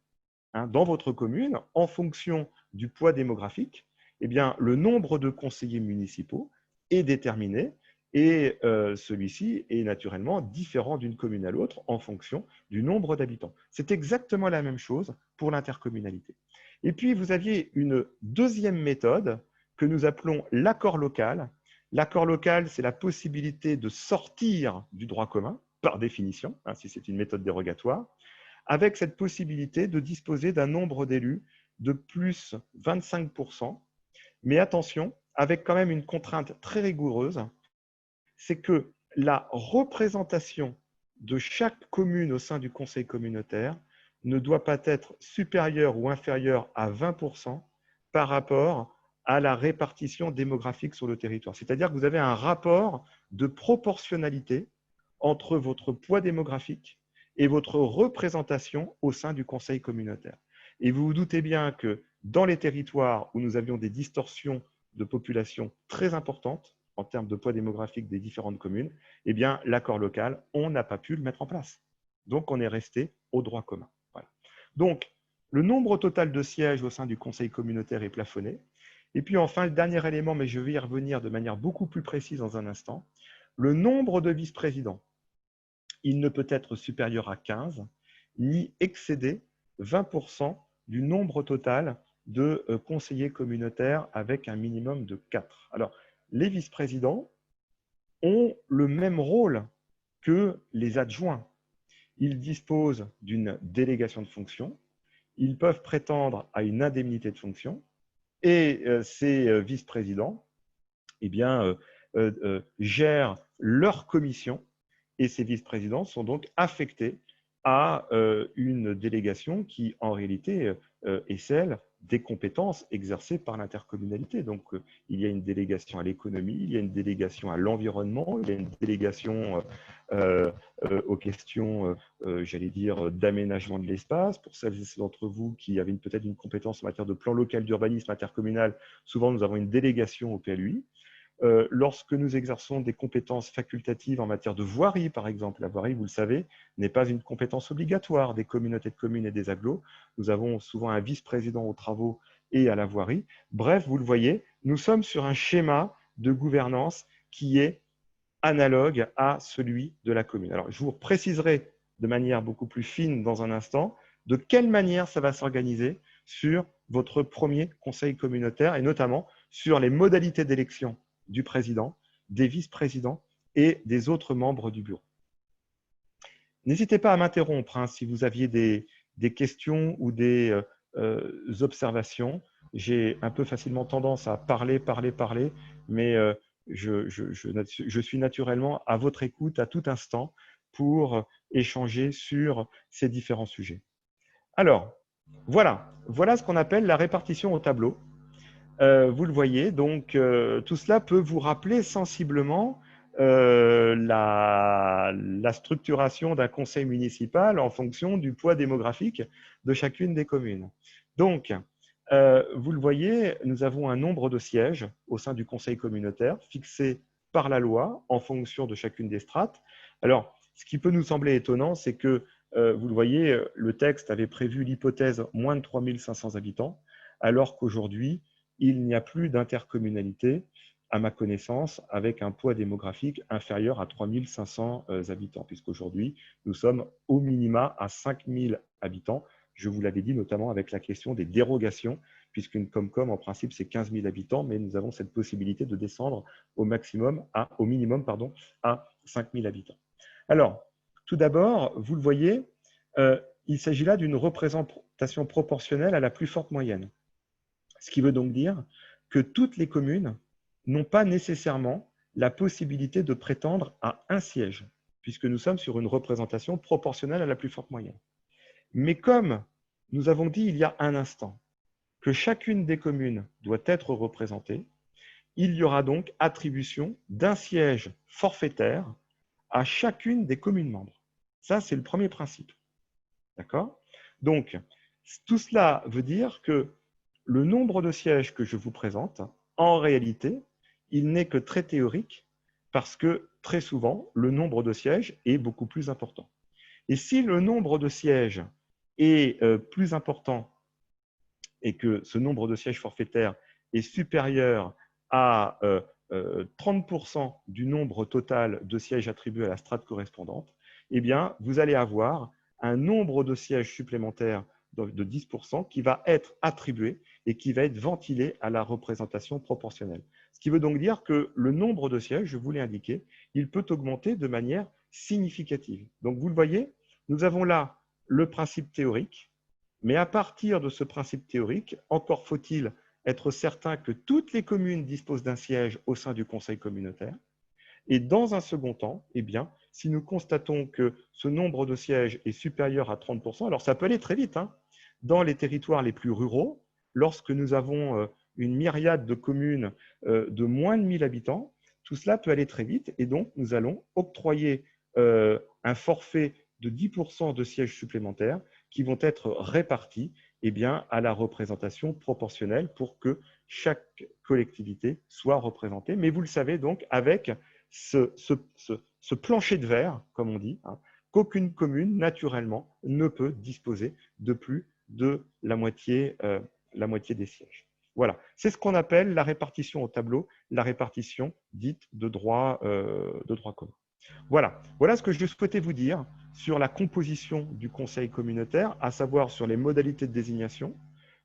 Dans votre commune, en fonction du poids démographique, eh bien, le nombre de conseillers municipaux est déterminé et celui-ci est naturellement différent d'une commune à l'autre en fonction du nombre d'habitants. C'est exactement la même chose pour l'intercommunalité. Et puis, vous aviez une deuxième méthode que nous appelons l'accord local. L'accord local, c'est la possibilité de sortir du droit commun, par définition, si c'est une méthode dérogatoire, avec cette possibilité de disposer d'un nombre d'élus de plus 25%. Mais attention, avec quand même une contrainte très rigoureuse, c'est que la représentation de chaque commune au sein du conseil communautaire ne doit pas être supérieure ou inférieure à 20% par rapport à la répartition démographique sur le territoire. C'est-à-dire que vous avez un rapport de proportionnalité entre votre poids démographique et votre représentation au sein du conseil communautaire. Et vous vous doutez bien que dans les territoires où nous avions des distorsions de population très importantes en termes de poids démographique des différentes communes, eh bien, l'accord local, on n'a pas pu le mettre en place. Donc, on est resté au droit commun. Voilà. Donc, le nombre total de sièges au sein du conseil communautaire est plafonné. Et puis enfin, le dernier élément, mais je vais y revenir de manière beaucoup plus précise dans un instant, le nombre de vice-présidents. Il ne peut être supérieur à 15, ni excéder 20% du nombre total de conseillers communautaires avec un minimum de 4. Alors, les vice-présidents ont le même rôle que les adjoints. Ils disposent d'une délégation de fonction, ils peuvent prétendre à une indemnité de fonction, et ces vice-présidents gèrent leur commission, et ces vice-présidents sont donc affectés à une délégation qui, en réalité, est celle des compétences exercées par l'intercommunalité. Donc, il y a une délégation à l'économie, il y a une délégation à l'environnement, il y a une délégation aux questions, j'allais dire, d'aménagement de l'espace. Pour celles et ceux d'entre vous qui avaient peut-être une compétence en matière de plan local d'urbanisme intercommunal, souvent nous avons une délégation au PLUI. Lorsque nous exerçons des compétences facultatives en matière de voirie, par exemple, la voirie, vous le savez, n'est pas une compétence obligatoire des communautés de communes et des agglos. Nous avons souvent un vice-président aux travaux et à la voirie. Bref, vous le voyez, nous sommes sur un schéma de gouvernance qui est analogue à celui de la commune. Alors, je vous préciserai de manière beaucoup plus fine dans un instant de quelle manière ça va s'organiser sur votre premier conseil communautaire et notamment sur les modalités d'élection du président, des vice-présidents et des autres membres du bureau. N'hésitez pas à m'interrompre si vous aviez des questions ou des observations. J'ai un peu facilement tendance à parler, mais je suis naturellement à votre écoute à tout instant pour échanger sur ces différents sujets. Alors, voilà ce qu'on appelle la répartition au tableau. Vous le voyez, donc tout cela peut vous rappeler sensiblement la structuration d'un conseil municipal en fonction du poids démographique de chacune des communes. Donc, vous le voyez, nous avons un nombre de sièges au sein du conseil communautaire fixé par la loi en fonction de chacune des strates. Alors, ce qui peut nous sembler étonnant, c'est que, vous le voyez, le texte avait prévu l'hypothèse moins de 3500 habitants, alors qu'aujourd'hui, il n'y a plus d'intercommunalité, à ma connaissance, avec un poids démographique inférieur à 3500 habitants, puisqu'aujourd'hui, nous sommes au minima à 5000 habitants. Je vous l'avais dit, notamment avec la question des dérogations, puisqu'une Comcom, en principe, c'est 15 000 habitants, mais nous avons cette possibilité de descendre au minimum à 5 000 habitants. Alors, tout d'abord, vous le voyez, il s'agit là d'une représentation proportionnelle à la plus forte moyenne. Ce qui veut donc dire que toutes les communes n'ont pas nécessairement la possibilité de prétendre à un siège, puisque nous sommes sur une représentation proportionnelle à la plus forte moyenne. Mais comme nous avons dit il y a un instant que chacune des communes doit être représentée, il y aura donc attribution d'un siège forfaitaire à chacune des communes membres. Ça, c'est le premier principe. D'accord? Donc, tout cela veut dire que le nombre de sièges que je vous présente, en réalité, il n'est que très théorique parce que très souvent, le nombre de sièges est beaucoup plus important. Et si le nombre de sièges est plus important et que ce nombre de sièges forfaitaires est supérieur à 30% du nombre total de sièges attribués à la strate correspondante, eh bien, vous allez avoir un nombre de sièges supplémentaires de 10% qui va être attribué et qui va être ventilé à la représentation proportionnelle. Ce qui veut donc dire que le nombre de sièges, je vous l'ai indiqué, il peut augmenter de manière significative. Donc, vous le voyez, nous avons là le principe théorique, mais à partir de ce principe théorique, encore faut-il être certain que toutes les communes disposent d'un siège au sein du conseil communautaire. Et dans un second temps, eh bien, si nous constatons que ce nombre de sièges est supérieur à 30%, alors ça peut aller très vite, hein, dans les territoires les plus ruraux, lorsque nous avons une myriade de communes de moins de 1000 habitants, tout cela peut aller très vite et donc nous allons octroyer un forfait de 10% de sièges supplémentaires qui vont être répartis eh bien, à la représentation proportionnelle pour que chaque collectivité soit représentée. Mais vous le savez donc avec ce plancher de verre, comme on dit, hein, qu'aucune commune, naturellement, ne peut disposer de plus de la moitié des sièges. Voilà, c'est ce qu'on appelle la répartition au tableau, la répartition dite de droit commun. Voilà, voilà ce que je souhaitais vous dire sur la composition du conseil communautaire, à savoir sur les modalités de désignation,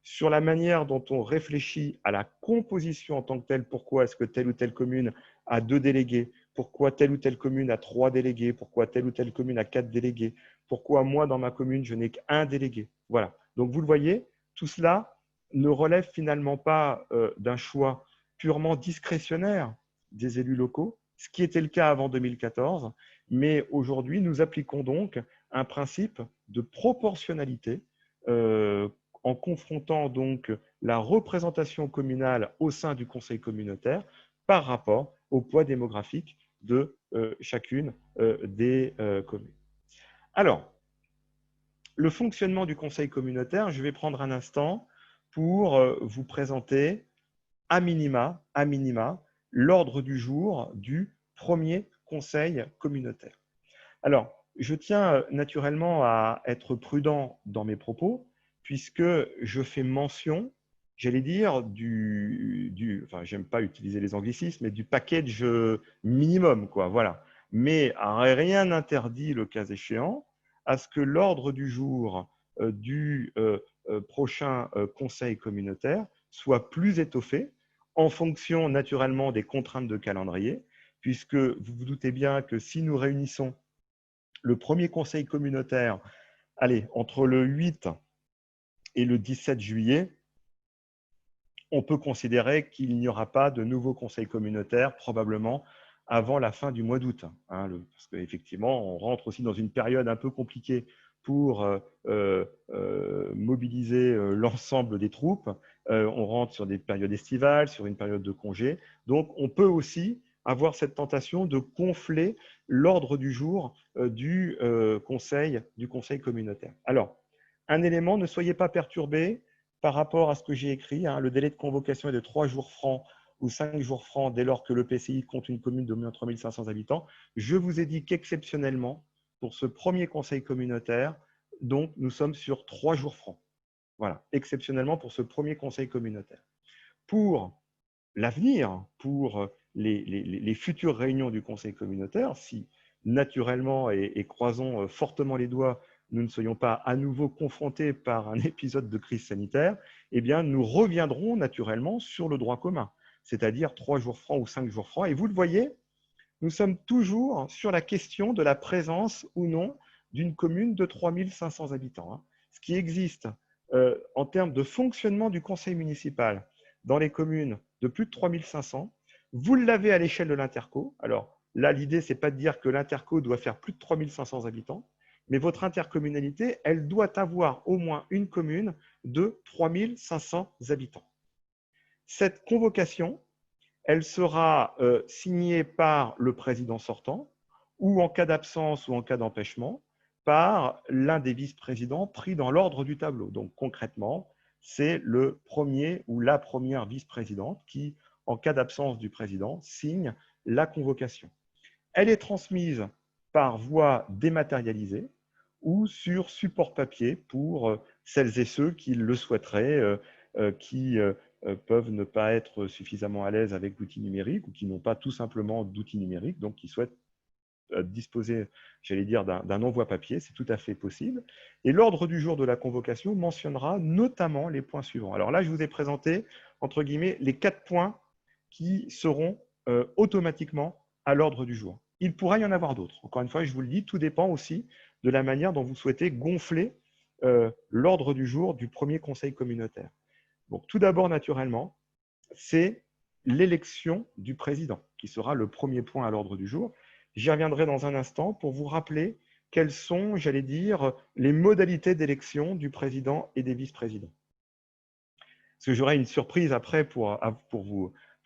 sur la manière dont on réfléchit à la composition en tant que telle. Pourquoi est-ce que telle ou telle commune a 2 délégués? Pourquoi telle ou telle commune a 3 délégués? Pourquoi telle ou telle commune a 4 délégués? Pourquoi moi, dans ma commune, je n'ai qu'un délégué? Voilà. Donc, vous le voyez, tout cela ne relève finalement pas d'un choix purement discrétionnaire des élus locaux, ce qui était le cas avant 2014, mais aujourd'hui, nous appliquons donc un principe de proportionnalité en confrontant donc la représentation communale au sein du conseil communautaire par rapport au poids démographique de chacune des communes. Alors, le fonctionnement du conseil communautaire, je vais prendre un instant pour vous présenter à minima l'ordre du jour du premier conseil communautaire. Alors, je tiens naturellement à être prudent dans mes propos, puisque je fais mention, j'allais dire, enfin, j'aime pas utiliser les anglicismes, mais du package minimum, quoi, voilà. Mais rien n'interdit, le cas échéant, à ce que l'ordre du jour du prochain conseil communautaire soit plus étoffé, en fonction naturellement des contraintes de calendrier, puisque vous vous doutez bien que si nous réunissons le premier conseil communautaire, allez, entre le 8 et le 17 juillet, on peut considérer qu'il n'y aura pas de nouveau conseil communautaire probablement avant la fin du mois d'août. Hein, parce qu'effectivement, on rentre aussi dans une période un peu compliquée pour mobiliser l'ensemble des troupes. On rentre sur des périodes estivales, sur une période de congé. Donc, on peut aussi avoir cette tentation de gonfler l'ordre du jour du conseil communautaire. Alors, un élément, ne soyez pas perturbés par rapport à ce que j'ai écrit. Hein, le délai de convocation est de 3 jours francs ou 5 jours francs dès lors que l'EPCI compte une commune de moins de 3500 habitants. Je vous ai dit qu'exceptionnellement, pour ce premier conseil communautaire, donc nous sommes sur 3 jours francs. Voilà, exceptionnellement pour ce premier conseil communautaire. Pour l'avenir, pour les futures réunions du conseil communautaire, si naturellement, et croisons fortement les doigts, nous ne soyons pas à nouveau confrontés par un épisode de crise sanitaire, eh bien, nous reviendrons naturellement sur le droit commun, c'est-à-dire 3 jours francs ou 5 jours francs. Et vous le voyez, nous sommes toujours sur la question de la présence ou non d'une commune de 3500 habitants, hein. Ce qui existe en termes de fonctionnement du conseil municipal dans les communes de plus de 3500, vous l'avez à l'échelle de l'interco. Alors là, l'idée, ce n'est pas de dire que l'interco doit faire plus de 3500 habitants, mais votre intercommunalité, elle doit avoir au moins une commune de 3500 habitants. Cette convocation, elle sera signée par le président sortant ou en cas d'absence ou en cas d'empêchement, par l'un des vice-présidents pris dans l'ordre du tableau. Donc concrètement, c'est le premier ou la première vice-présidente qui, en cas d'absence du président, signe la convocation. Elle est transmise par voie dématérialisée ou sur support papier pour celles et ceux qui le souhaiteraient, qui peuvent ne pas être suffisamment à l'aise avec l'outil numérique ou qui n'ont pas tout simplement d'outils numériques, donc qui souhaitent disposer, j'allais dire, d'un envoi papier, c'est tout à fait possible. Et l'ordre du jour de la convocation mentionnera notamment les points suivants. Alors là, je vous ai présenté, entre guillemets, les 4 points qui seront automatiquement à l'ordre du jour. Il pourra y en avoir d'autres. Encore une fois, je vous le dis, tout dépend aussi de la manière dont vous souhaitez gonfler l'ordre du jour du premier conseil communautaire. Donc, tout d'abord, naturellement, c'est l'élection du président qui sera le premier point à l'ordre du jour. J'y reviendrai dans un instant pour vous rappeler quelles sont, j'allais dire, les modalités d'élection du président et des vice-présidents. Parce que j'aurai une surprise après pour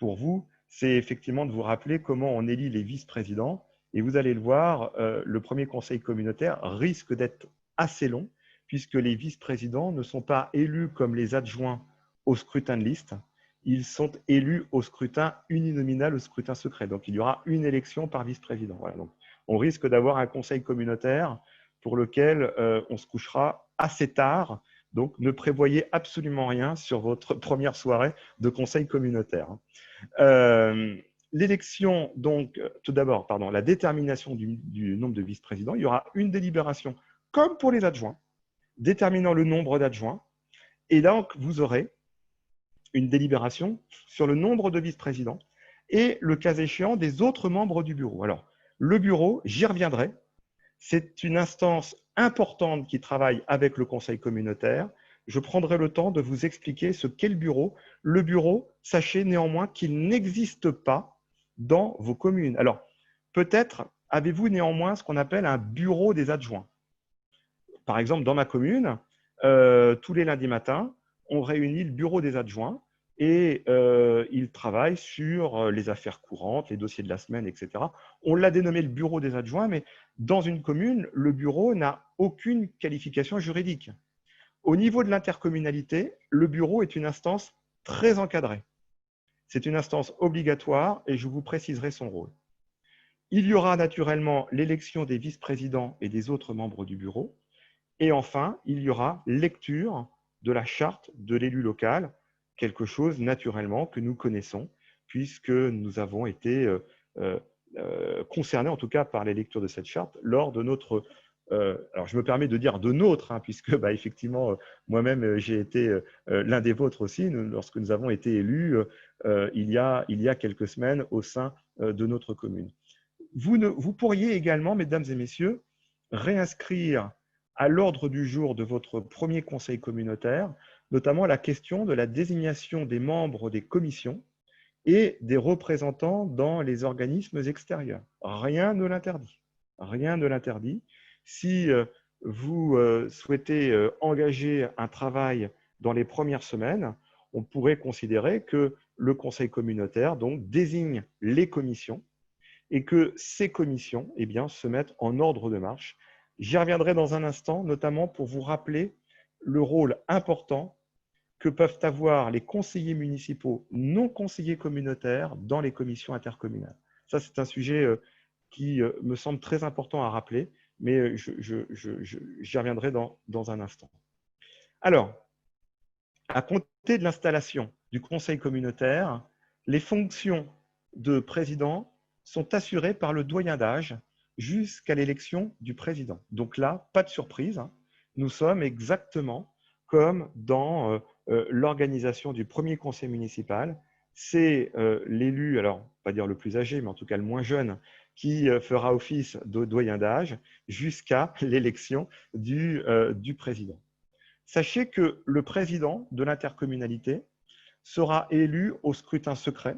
vous, c'est effectivement de vous rappeler comment on élit les vice-présidents. Et vous allez le voir, le premier conseil communautaire risque d'être assez long, puisque les vice-présidents ne sont pas élus comme les adjoints au scrutin de liste. Ils sont élus au scrutin uninominal, au scrutin secret. Donc, il y aura une élection par vice-président. Voilà, donc, on risque d'avoir un conseil communautaire pour lequel on se couchera assez tard. Donc, ne prévoyez absolument rien sur votre première soirée de conseil communautaire. L'élection, donc, tout d'abord, pardon, la détermination du nombre de vice-présidents. Il y aura une délibération, comme pour les adjoints, déterminant le nombre d'adjoints. Et donc, vous aurez une délibération sur le nombre de vice-présidents et, le cas échéant, des autres membres du bureau. Alors, le bureau, j'y reviendrai, c'est une instance importante qui travaille avec le conseil communautaire. Je prendrai le temps de vous expliquer ce qu'est le bureau. Le bureau, sachez néanmoins qu'il n'existe pas dans vos communes. Alors, peut-être avez-vous néanmoins ce qu'on appelle un bureau des adjoints. Par exemple, dans ma commune, tous les lundis matins, on réunit le bureau des adjoints et ils travaillent sur les affaires courantes, les dossiers de la semaine, etc. On l'a dénommé le bureau des adjoints, mais dans une commune, le bureau n'a aucune qualification juridique. Au niveau de l'intercommunalité, le bureau est une instance très encadrée. C'est une instance obligatoire et je vous préciserai son rôle. Il y aura naturellement l'élection des vice-présidents et des autres membres du bureau. Et enfin, il y aura lecture de la charte de l'élu local, quelque chose naturellement que nous connaissons, puisque nous avons été concernés, en tout cas par les lectures de cette charte, lors de notre… alors, je me permets de dire de notre, hein, puisque effectivement, moi-même, j'ai été l'un des vôtres aussi, lorsque nous avons été élus il y a quelques semaines au sein de notre commune. Vous pourriez également, mesdames et messieurs, réinscrire à l'ordre du jour de votre premier conseil communautaire, notamment la question de la désignation des membres des commissions et des représentants dans les organismes extérieurs. Rien ne l'interdit. Rien ne l'interdit. Si vous souhaitez engager un travail dans les premières semaines, on pourrait considérer que le conseil communautaire donc, désigne les commissions et que ces commissions se mettent en ordre de marche. J'y reviendrai dans un instant, notamment pour vous rappeler le rôle important que peuvent avoir les conseillers municipaux non conseillers communautaires dans les commissions intercommunales. Ça, c'est un sujet qui me semble très important à rappeler, mais j'y reviendrai dans un instant. Alors, à compter de l'installation du conseil communautaire, les fonctions de président sont assurées par le doyen d'âge jusqu'à l'élection du président. Donc là, pas de surprise, hein. Nous sommes exactement comme dans l'organisation du premier conseil municipal. C'est l'élu, alors pas dire le plus âgé, mais en tout cas le moins jeune, qui fera office de doyen d'âge jusqu'à l'élection du président. Sachez que le président de l'intercommunalité sera élu au scrutin secret.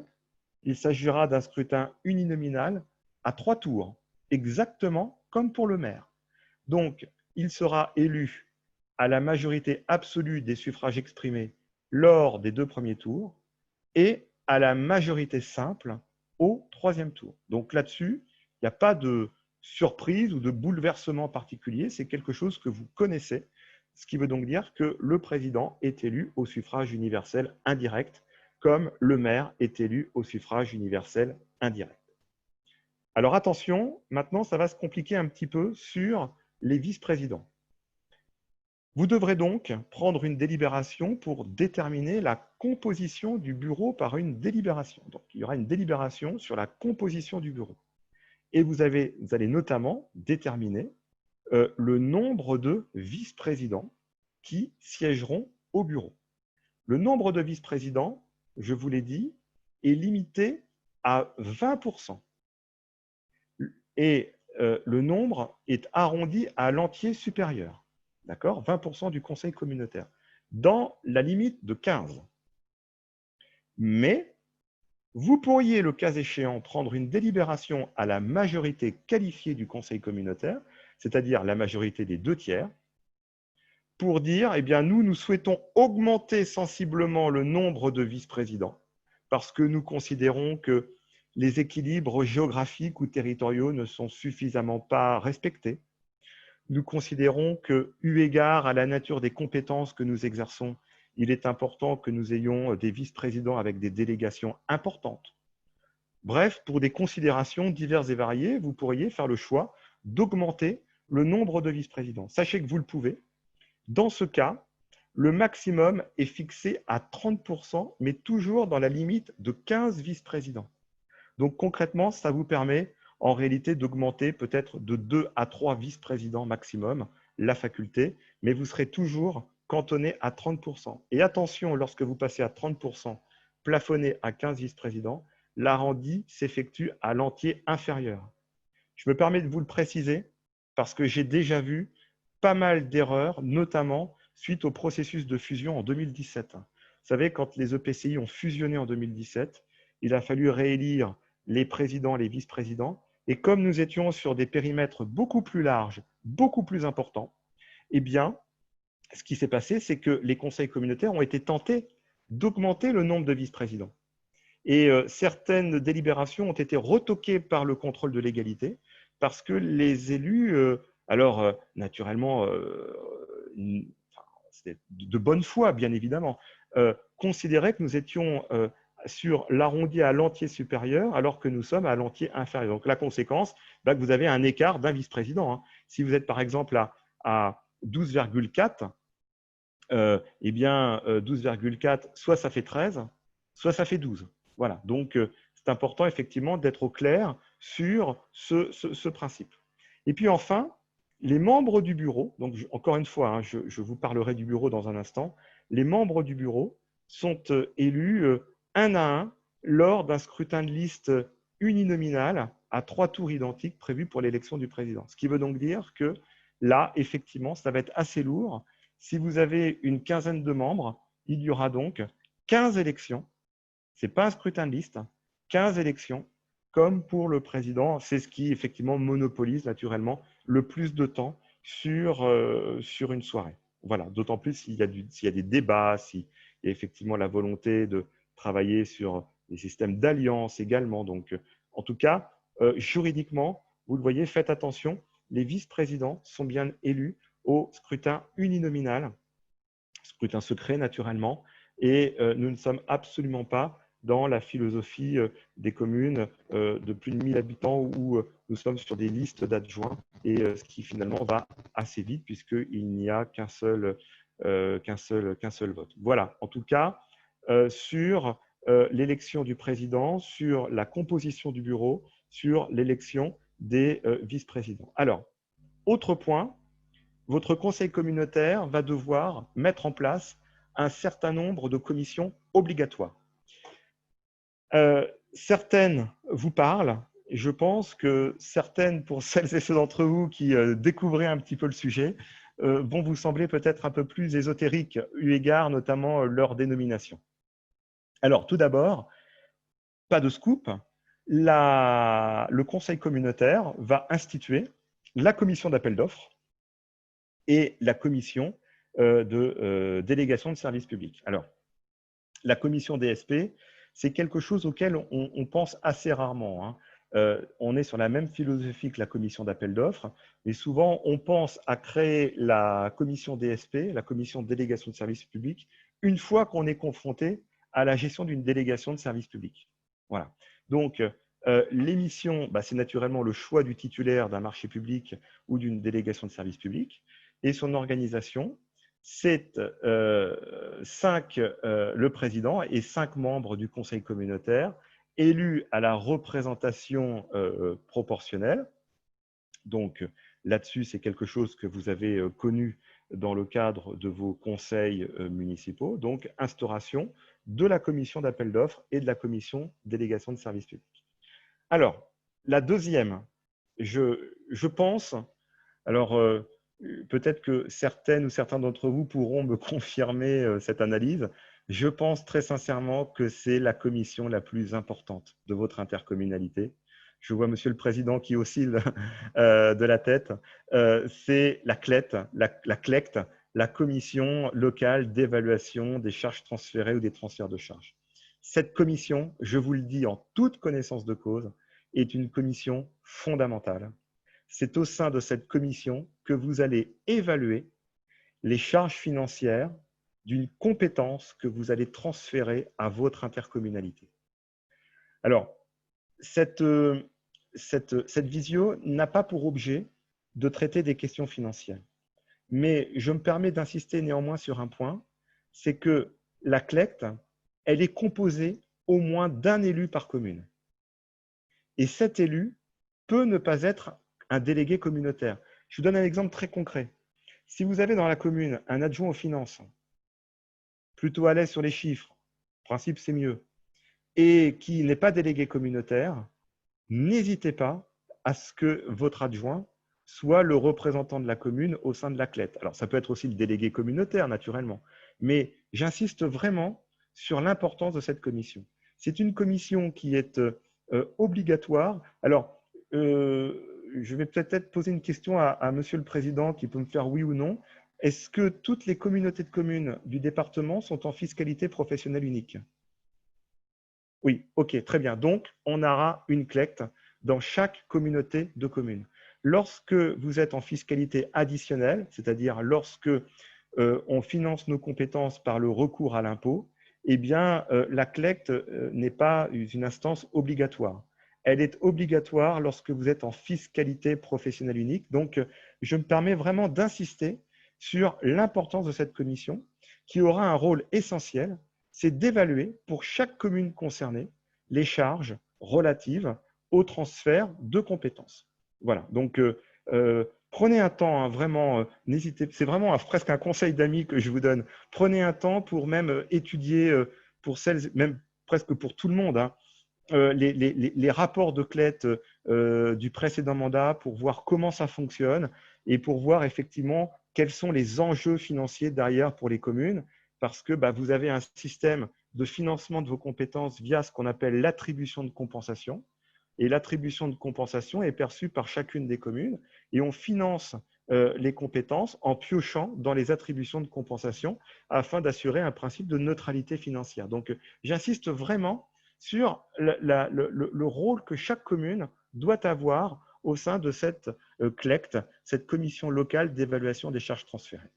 Il s'agira d'un scrutin uninominal à 3 tours, exactement comme pour le maire. Donc, il sera élu à la majorité absolue des suffrages exprimés lors des 2 premiers tours et à la majorité simple au 3e tour. Donc là-dessus, il n'y a pas de surprise ou de bouleversement particulier, c'est quelque chose que vous connaissez, ce qui veut donc dire que le président est élu au suffrage universel indirect, comme le maire est élu au suffrage universel indirect. Alors attention, maintenant ça va se compliquer un petit peu sur les vice-présidents. Vous devrez donc prendre une délibération pour déterminer la composition du bureau par une délibération. Donc, il y aura une délibération sur la composition du bureau. Et vous allez notamment déterminer le nombre de vice-présidents qui siégeront au bureau. Le nombre de vice-présidents, je vous l'ai dit, est limité à 20%. Et le nombre est arrondi à l'entier supérieur. D'accord, 20% du conseil communautaire, dans la limite de 15. Mais vous pourriez, le cas échéant, prendre une délibération à la majorité qualifiée du conseil communautaire, c'est-à-dire la majorité des 2/3, pour dire, eh bien, nous souhaitons augmenter sensiblement le nombre de vice-présidents, parce que nous considérons que les équilibres géographiques ou territoriaux ne sont suffisamment pas respectés. Nous considérons que, eu égard à la nature des compétences que nous exerçons, il est important que nous ayons des vice-présidents avec des délégations importantes. Bref, pour des considérations diverses et variées, vous pourriez faire le choix d'augmenter le nombre de vice-présidents. Sachez que vous le pouvez. Dans ce cas, le maximum est fixé à 30%, mais toujours dans la limite de 15 vice-présidents. Donc concrètement, ça vous permet en réalité d'augmenter peut-être de 2 à 3 vice-présidents maximum la faculté, mais vous serez toujours cantonné à 30%. Et attention, lorsque vous passez à 30%, plafonné à 15 vice-présidents, l'arrondi s'effectue à l'entier inférieur. Je me permets de vous le préciser parce que j'ai déjà vu pas mal d'erreurs, notamment suite au processus de fusion en 2017. Vous savez, quand les EPCI ont fusionné en 2017, il a fallu réélire les présidents, les vice-présidents. Et comme nous étions sur des périmètres beaucoup plus larges, beaucoup plus importants, eh bien, ce qui s'est passé, c'est que les conseils communautaires ont été tentés d'augmenter le nombre de vice-présidents. Et certaines délibérations ont été retoquées par le contrôle de légalité parce que les élus, naturellement, c'était de bonne foi, bien évidemment, considéraient que nous étions sur l'arrondi à l'entier supérieur alors que nous sommes à l'entier inférieur. Donc, la conséquence, que vous avez un écart d'un vice-président. Hein. Si vous êtes, par exemple, à 12,4, eh bien, 12,4, soit ça fait 13, soit ça fait 12. Voilà. Donc, c'est important, effectivement, d'être au clair sur ce principe. Et puis, enfin, les membres du bureau, donc encore une fois, hein, je vous parlerai du bureau dans un instant, les membres du bureau sont élus un à un lors d'un scrutin de liste uninominal à 3 tours identiques prévus pour l'élection du président. Ce qui veut donc dire que là, effectivement, ça va être assez lourd. Si vous avez une quinzaine de membres, il y aura donc 15 élections. Ce n'est pas un scrutin de liste, 15 élections, comme pour le président. C'est ce qui, effectivement, monopolise naturellement le plus de temps sur une soirée. Voilà, d'autant plus s'il y a des débats, s'il y a effectivement la volonté de travailler sur des systèmes d'alliance également. Donc, en tout cas, juridiquement, vous le voyez, faites attention, les vice-présidents sont bien élus au scrutin uninominal, scrutin secret naturellement, et nous ne sommes absolument pas dans la philosophie des communes de plus de 1000 habitants où nous sommes sur des listes d'adjoints et ce qui finalement va assez vite puisqu'il n'y a qu'un seul vote. Voilà, en tout cas, sur l'élection du président, sur la composition du bureau, sur l'élection des vice-présidents. Alors, autre point, votre conseil communautaire va devoir mettre en place un certain nombre de commissions obligatoires. Certaines vous parlent je pense que certaines, pour celles et ceux d'entre vous qui découvrez un petit peu le sujet, vont vous sembler peut-être un peu plus ésotériques, eu égard notamment leur dénomination. Alors, tout d'abord, pas de scoop, le Conseil communautaire va instituer la commission d'appel d'offres et la commission de délégation de services publics. Alors, la commission DSP, c'est quelque chose auquel on pense assez rarement, hein. On est sur la même philosophie que la commission d'appel d'offres, mais souvent on pense à créer la commission DSP, la commission de délégation de services publics, une fois qu'on est confronté à la gestion d'une délégation de services publics. Voilà. Donc, l'émission, c'est naturellement le choix du titulaire d'un marché public ou d'une délégation de services publics, et son organisation, c'est le président et 5 membres du conseil communautaire élus à la représentation proportionnelle. Donc là-dessus, c'est quelque chose que vous avez connu dans le cadre de vos conseils municipaux. Donc instauration de la commission d'appel d'offres et de la commission délégation de services publics. Alors, la deuxième, je pense, alors peut-être que certaines ou certains d'entre vous pourront me confirmer cette analyse. Je pense très sincèrement que c'est la commission la plus importante de votre intercommunalité. Je vois Monsieur le Président qui oscille de la tête. C'est la CLET, la commission locale d'évaluation des charges transférées ou des transferts de charges. Cette commission, je vous le dis en toute connaissance de cause, est une commission fondamentale. C'est au sein de cette commission que vous allez évaluer les charges financières d'une compétence que vous allez transférer à votre intercommunalité. Alors, cette visio n'a pas pour objet de traiter des questions financières. Mais je me permets d'insister néanmoins sur un point, c'est que la CLECT, elle est composée au moins d'un élu par commune. Et cet élu peut ne pas être un délégué communautaire. Je vous donne un exemple très concret. Si vous avez dans la commune un adjoint aux finances, plutôt à l'aise sur les chiffres, en principe c'est mieux, et qui n'est pas délégué communautaire, n'hésitez pas à ce que votre adjoint soit le représentant de la commune au sein de la CLET. Alors ça peut être aussi le délégué communautaire naturellement, mais j'insiste vraiment sur l'importance de cette commission. C'est une commission qui est obligatoire. Alors, je vais peut-être poser une question à Monsieur le Président qui peut me faire oui ou non. Est-ce que toutes les communautés de communes du département sont en fiscalité professionnelle unique? Oui, ok, très bien. Donc, on aura une CLECT dans chaque communauté de communes. Lorsque vous êtes en fiscalité additionnelle, c'est-à-dire lorsque on finance nos compétences par le recours à l'impôt, eh bien, la CLECT n'est pas une instance obligatoire. Elle est obligatoire lorsque vous êtes en fiscalité professionnelle unique. Donc, je me permets vraiment d'insister sur l'importance de cette commission qui aura un rôle essentiel, c'est d'évaluer pour chaque commune concernée les charges relatives au transfert de compétences. Voilà, donc prenez un temps, hein, vraiment, n'hésitez, c'est vraiment presque un conseil d'amis que je vous donne. Prenez un temps pour même étudier, pour celles, même presque pour tout le monde, hein, les rapports de CLET du précédent mandat pour voir comment ça fonctionne et pour voir effectivement quels sont les enjeux financiers derrière pour les communes, parce que vous avez un système de financement de vos compétences via ce qu'on appelle l'attribution de compensation. Et l'attribution de compensation est perçue par chacune des communes et on finance les compétences en piochant dans les attributions de compensation afin d'assurer un principe de neutralité financière. Donc, j'insiste vraiment sur le rôle que chaque commune doit avoir au sein de cette CLECT, cette commission locale d'évaluation des charges transférées.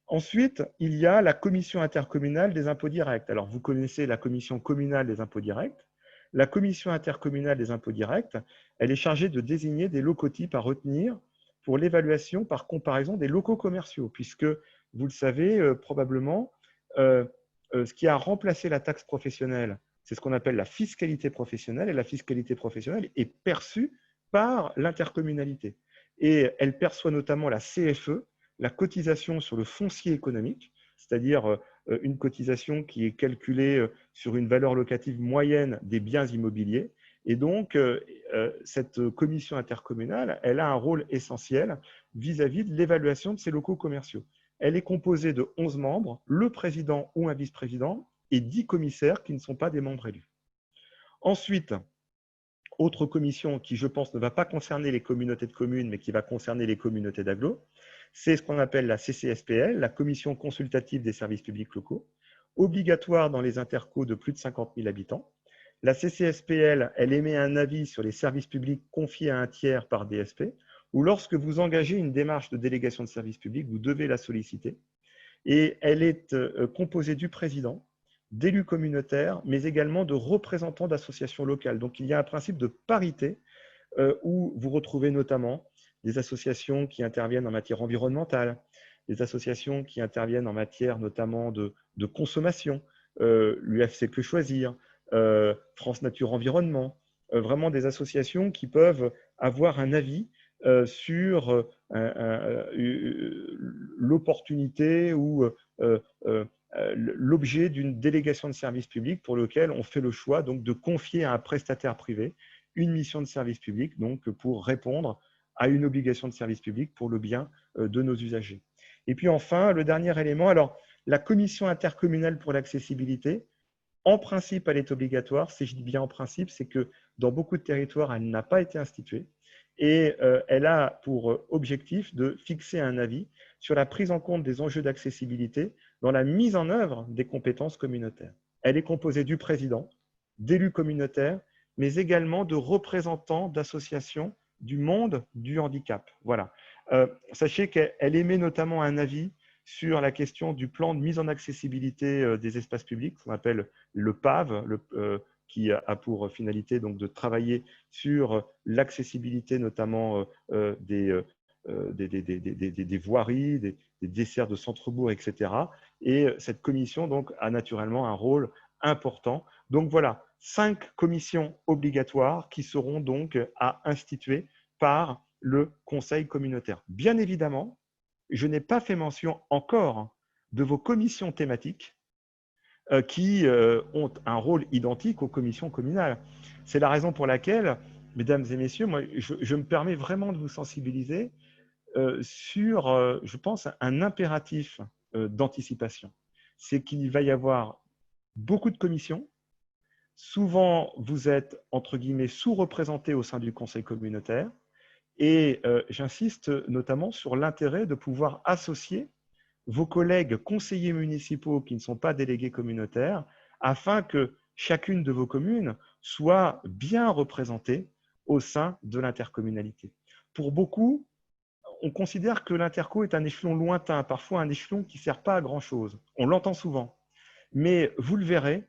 Ensuite, il y a la commission intercommunale des impôts directs. Alors, vous connaissez la commission communale des impôts directs. La commission intercommunale des impôts directs, elle est chargée de désigner des locaux types à retenir pour l'évaluation par comparaison des locaux commerciaux, puisque, vous le savez probablement, ce qui a remplacé la taxe professionnelle, c'est ce qu'on appelle la fiscalité professionnelle, et la fiscalité professionnelle est perçue par l'intercommunalité. Et elle perçoit notamment la CFE, la cotisation sur le foncier économique, c'est-à-dire une cotisation qui est calculée sur une valeur locative moyenne des biens immobiliers. Et donc, cette commission intercommunale, elle a un rôle essentiel vis-à-vis de l'évaluation de ces locaux commerciaux. Elle est composée de 11 membres, le président ou un vice-président, et 10 commissaires qui ne sont pas des membres élus. Ensuite, autre commission qui, je pense, ne va pas concerner les communautés de communes, mais qui va concerner les communautés d'agglo, c'est ce qu'on appelle la CCSPL, la Commission consultative des services publics locaux, obligatoire dans les intercos de plus de 50 000 habitants. La CCSPL, elle émet un avis sur les services publics confiés à un tiers par DSP, ou lorsque vous engagez une démarche de délégation de services publics, vous devez la solliciter. Et elle est composée du président, d'élus communautaires, mais également de représentants d'associations locales. Donc, il y a un principe de parité où vous retrouvez notamment des associations qui interviennent en matière environnementale, des associations qui interviennent en matière notamment de consommation, l'UFC Que Choisir, France Nature Environnement, vraiment des associations qui peuvent avoir un avis sur l'opportunité ou l'objet d'une délégation de service public pour lequel on fait le choix donc, de confier à un prestataire privé une mission de service public donc, pour répondre à une obligation de service public pour le bien de nos usagers. Et puis enfin, le dernier élément, alors la commission intercommunale pour l'accessibilité, en principe, elle est obligatoire. Si je dis bien en principe, c'est que dans beaucoup de territoires, elle n'a pas été instituée et elle a pour objectif de fixer un avis sur la prise en compte des enjeux d'accessibilité dans la mise en œuvre des compétences communautaires. Elle est composée du président, d'élus communautaires, mais également de représentants d'associations du monde du handicap. Voilà. Sachez qu'elle émet notamment un avis sur la question du plan de mise en accessibilité des espaces publics, qu'on appelle le PAV, qui a pour finalité donc, de travailler sur l'accessibilité notamment des voiries, des desserts de centre-bourg, etc. Et cette commission donc, a naturellement un rôle important. Donc voilà, 5 commissions obligatoires qui seront donc à instituer par le Conseil communautaire. Bien évidemment, je n'ai pas fait mention encore de vos commissions thématiques qui ont un rôle identique aux commissions communales. C'est la raison pour laquelle, mesdames et messieurs, moi, je me permets vraiment de vous sensibiliser sur, je pense, un impératif d'anticipation. C'est qu'il va y avoir beaucoup de commissions. Souvent, vous êtes, entre guillemets, sous-représentés au sein du Conseil communautaire. Et j'insiste notamment sur l'intérêt de pouvoir associer vos collègues conseillers municipaux qui ne sont pas délégués communautaires afin que chacune de vos communes soit bien représentée au sein de l'intercommunalité. Pour beaucoup, on considère que l'interco est un échelon lointain, parfois un échelon qui ne sert pas à grand-chose. On l'entend souvent. Mais vous le verrez,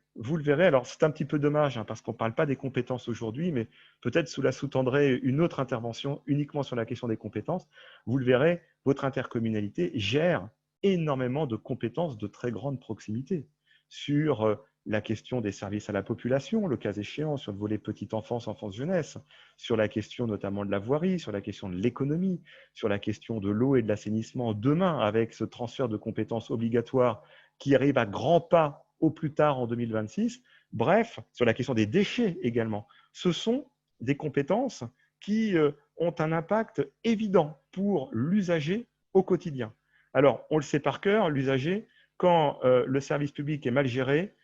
alors c'est un petit peu dommage hein, parce qu'on ne parle pas des compétences aujourd'hui, mais peut-être cela sous-tendrait une autre intervention uniquement sur la question des compétences. Vous le verrez, votre intercommunalité gère énormément de compétences de très grande proximité sur la question des services à la population, le cas échéant, sur le volet petite enfance, enfance-jeunesse, sur la question notamment de la voirie, sur la question de l'économie, sur la question de l'eau et de l'assainissement demain avec ce transfert de compétences obligatoires qui arrive à grands pas au plus tard en 2026. Bref, sur la question des déchets également. Ce sont des compétences qui ont un impact évident pour l'usager au quotidien. Alors, on le sait par cœur, l'usager, quand le service public est mal géré,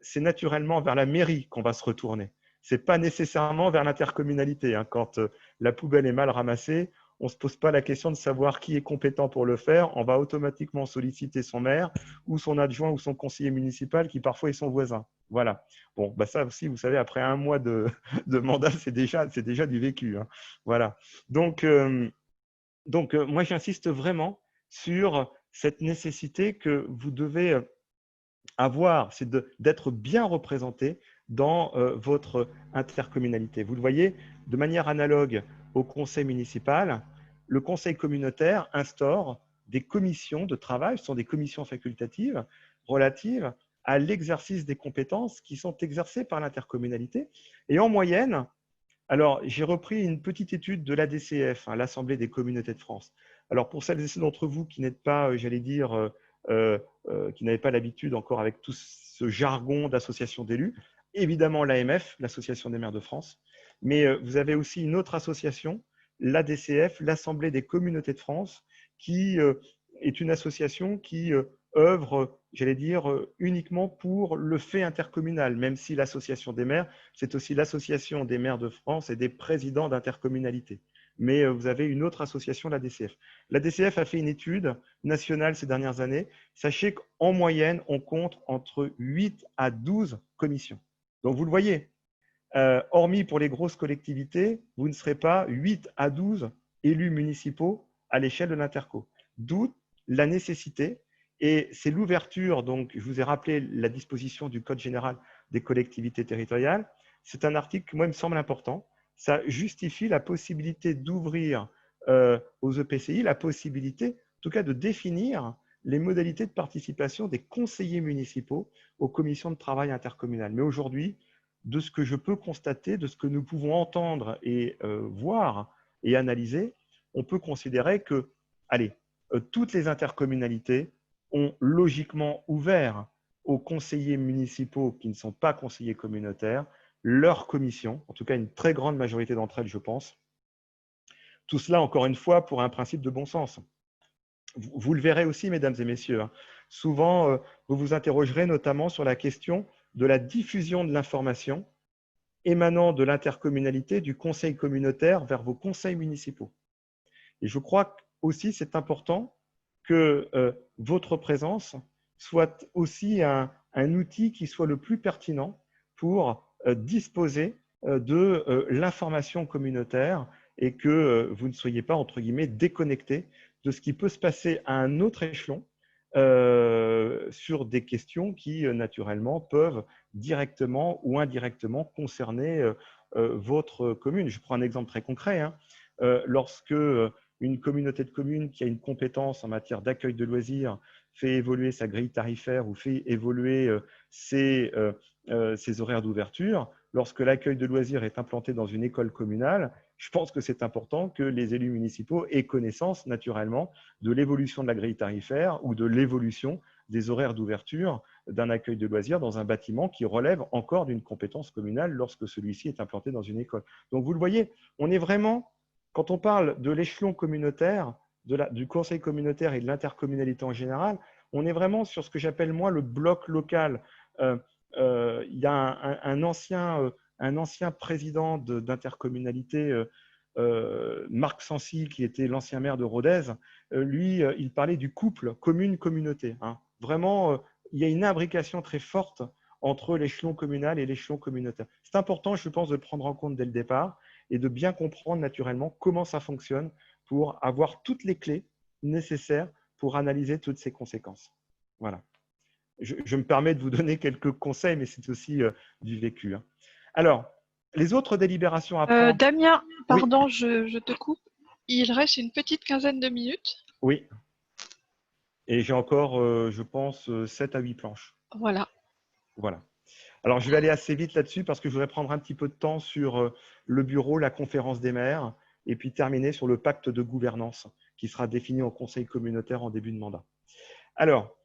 c'est naturellement vers la mairie qu'on va se retourner. Ce n'est pas nécessairement vers l'intercommunalité. Hein. Quand la poubelle est mal ramassée, on ne se pose pas la question de savoir qui est compétent pour le faire. On va automatiquement solliciter son maire ou son adjoint ou son conseiller municipal qui parfois est son voisin. Voilà. Bon, bah ça aussi, vous savez, après un mois de mandat, c'est déjà du vécu. Hein. Voilà. Donc moi, j'insiste vraiment sur cette nécessité que vous devez avoir, c'est d'être bien représenté dans votre intercommunalité. Vous le voyez, de manière analogue au conseil municipal, le conseil communautaire instaure des commissions de travail, ce sont des commissions facultatives relatives à l'exercice des compétences qui sont exercées par l'intercommunalité. Et en moyenne, alors j'ai repris une petite étude de l'ADCF, hein, l'Assemblée des communautés de France. Alors pour celles et ceux d'entre vous qui n'êtes pas, j'allais dire, qui n'avaient pas l'habitude encore avec tout ce jargon d'association d'élus, évidemment l'AMF, l'Association des maires de France, mais vous avez aussi une autre association, l'ADCF, l'Assemblée des communautés de France, qui est une association qui œuvre, j'allais dire, uniquement pour le fait intercommunal, même si l'association des maires, c'est aussi l'association des maires de France et des présidents d'intercommunalité. Mais vous avez une autre association, l'ADCF. L'ADCF a fait une étude nationale ces dernières années. Sachez qu'en moyenne, on compte entre 8 à 12 commissions. Donc, vous le voyez, hormis pour les grosses collectivités, vous ne serez pas 8 à 12 élus municipaux à l'échelle de l'interco. D'où la nécessité, et c'est l'ouverture, donc je vous ai rappelé la disposition du Code général des collectivités territoriales. C'est un article qui, moi, me semble important. Ça justifie la possibilité d'ouvrir aux EPCI la possibilité, en tout cas, de définir les modalités de participation des conseillers municipaux aux commissions de travail intercommunales. Mais aujourd'hui, de ce que je peux constater, de ce que nous pouvons entendre et voir et analyser, on peut considérer que, allez, toutes les intercommunalités ont logiquement ouvert aux conseillers municipaux qui ne sont pas conseillers communautaires leur commission, en tout cas une très grande majorité d'entre elles, je pense. Tout cela, encore une fois, pour un principe de bon sens. Vous le verrez aussi, mesdames et messieurs. Souvent, vous vous interrogerez notamment sur la question de la diffusion de l'information émanant de l'intercommunalité, du conseil communautaire vers vos conseils municipaux. Et je crois aussi c'est important que votre présence soit aussi un outil qui soit le plus pertinent pour disposer de l'information communautaire et que vous ne soyez pas, entre guillemets, déconnecté de ce qui peut se passer à un autre échelon sur des questions qui, naturellement, peuvent directement ou indirectement concerner votre commune. Je prends un exemple très concret. Lorsque une communauté de communes qui a une compétence en matière d'accueil de loisirs fait évoluer sa grille tarifaire ou fait évoluer ses horaires d'ouverture, lorsque l'accueil de loisirs est implanté dans une école communale, je pense que c'est important que les élus municipaux aient connaissance naturellement de l'évolution de la grille tarifaire ou de l'évolution des horaires d'ouverture d'un accueil de loisirs dans un bâtiment qui relève encore d'une compétence communale lorsque celui-ci est implanté dans une école. Donc vous le voyez, on est vraiment, quand on parle de l'échelon communautaire, du conseil communautaire et de l'intercommunalité en général, on est vraiment sur ce que j'appelle moi le bloc local. Il y a un ancien président d'intercommunalité, Marc Sancy, qui était l'ancien maire de Rodez, lui, il parlait du couple commune-communauté. Vraiment, il y a une imbrication très forte entre l'échelon communal et l'échelon communautaire. C'est important, je pense, de le prendre en compte dès le départ et de bien comprendre naturellement comment ça fonctionne pour avoir toutes les clés nécessaires pour analyser toutes ces conséquences. Voilà. Je me permets de vous donner quelques conseils, mais c'est aussi du vécu. Alors, les autres délibérations à prendre… Damien, Oui, pardon, je te coupe. Il reste une petite quinzaine de minutes. oui. Et j'ai encore, je pense, 7 à 8 planches. Voilà. Voilà. Alors, je vais aller assez vite là-dessus parce que je voudrais prendre un petit peu de temps sur le bureau, la conférence des maires, et puis terminer sur le pacte de gouvernance qui sera défini au conseil communautaire en début de mandat. Alors,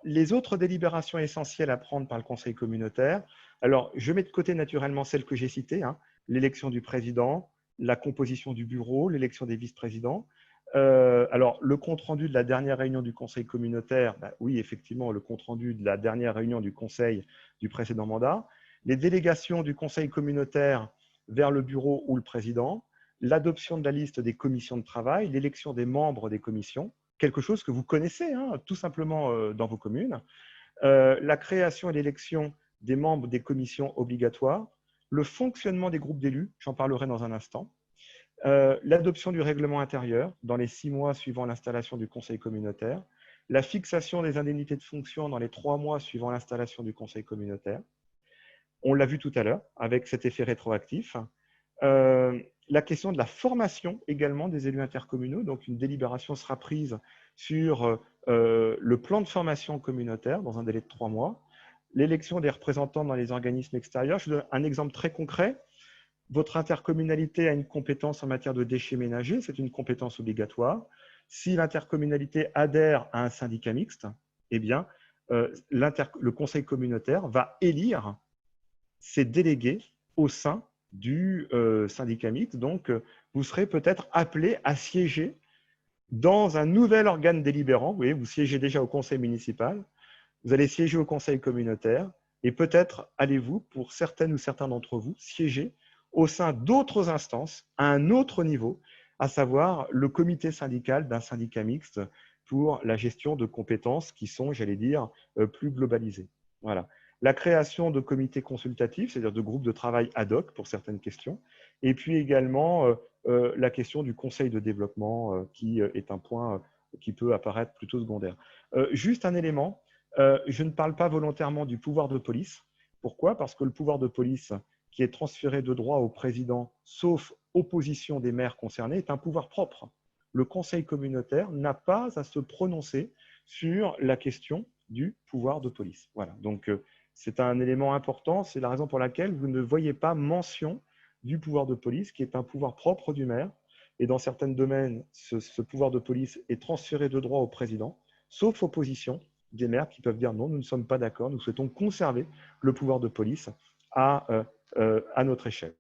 les autres délibérations essentielles à prendre par le conseil communautaire, alors je mets de côté naturellement celles que j'ai citées, l'élection du président, la composition du bureau, l'élection des vice-présidents. Alors, le compte-rendu de la dernière réunion du conseil communautaire, oui, effectivement, le compte-rendu de la dernière réunion du conseil du précédent mandat, les délégations du conseil communautaire vers le bureau ou le président, l'adoption de la liste des commissions de travail, l'élection des membres des commissions, quelque chose que vous connaissez tout simplement dans vos communes, la création et l'élection des membres des commissions obligatoires, le fonctionnement des groupes d'élus, j'en parlerai dans un instant, l'adoption du règlement intérieur dans les 6 mois suivant l'installation du conseil communautaire, la fixation des indemnités de fonction dans les 3 mois suivant l'installation du conseil communautaire. On l'a vu tout à l'heure avec cet effet rétroactif. La question de la formation également des élus intercommunaux. Donc, une délibération sera prise sur le plan de formation communautaire dans un délai de 3 mois. L'élection des représentants dans les organismes extérieurs. Je donne un exemple très concret. Votre intercommunalité a une compétence en matière de déchets ménagers, c'est une compétence obligatoire. Si l'intercommunalité adhère à un syndicat mixte, eh bien, le conseil communautaire va élire ses délégués au sein du syndicat mixte. Donc, vous serez peut-être appelé à siéger dans un nouvel organe délibérant. Vous voyez, vous siégez déjà au conseil municipal, vous allez siéger au conseil communautaire et peut-être allez-vous, pour certaines ou certains d'entre vous, siéger au sein d'autres instances à un autre niveau, à savoir le comité syndical d'un syndicat mixte pour la gestion de compétences qui sont, j'allais dire, plus globalisées. Voilà. La création de comités consultatifs, c'est-à-dire de groupes de travail ad hoc pour certaines questions, et puis également la question du conseil de développement qui est un point qui peut apparaître plutôt secondaire. Juste un élément, je ne parle pas volontairement du pouvoir de police. Pourquoi? Parce que le pouvoir de police qui est transféré de droit au président, sauf opposition des maires concernés, est un pouvoir propre. Le conseil communautaire n'a pas à se prononcer sur la question du pouvoir de police. Voilà, donc c'est un élément important, c'est la raison pour laquelle vous ne voyez pas mention du pouvoir de police, qui est un pouvoir propre du maire, et dans certains domaines, ce pouvoir de police est transféré de droit au président, sauf opposition des maires qui peuvent dire non, nous ne sommes pas d'accord, nous souhaitons conserver le pouvoir de police à notre échelle.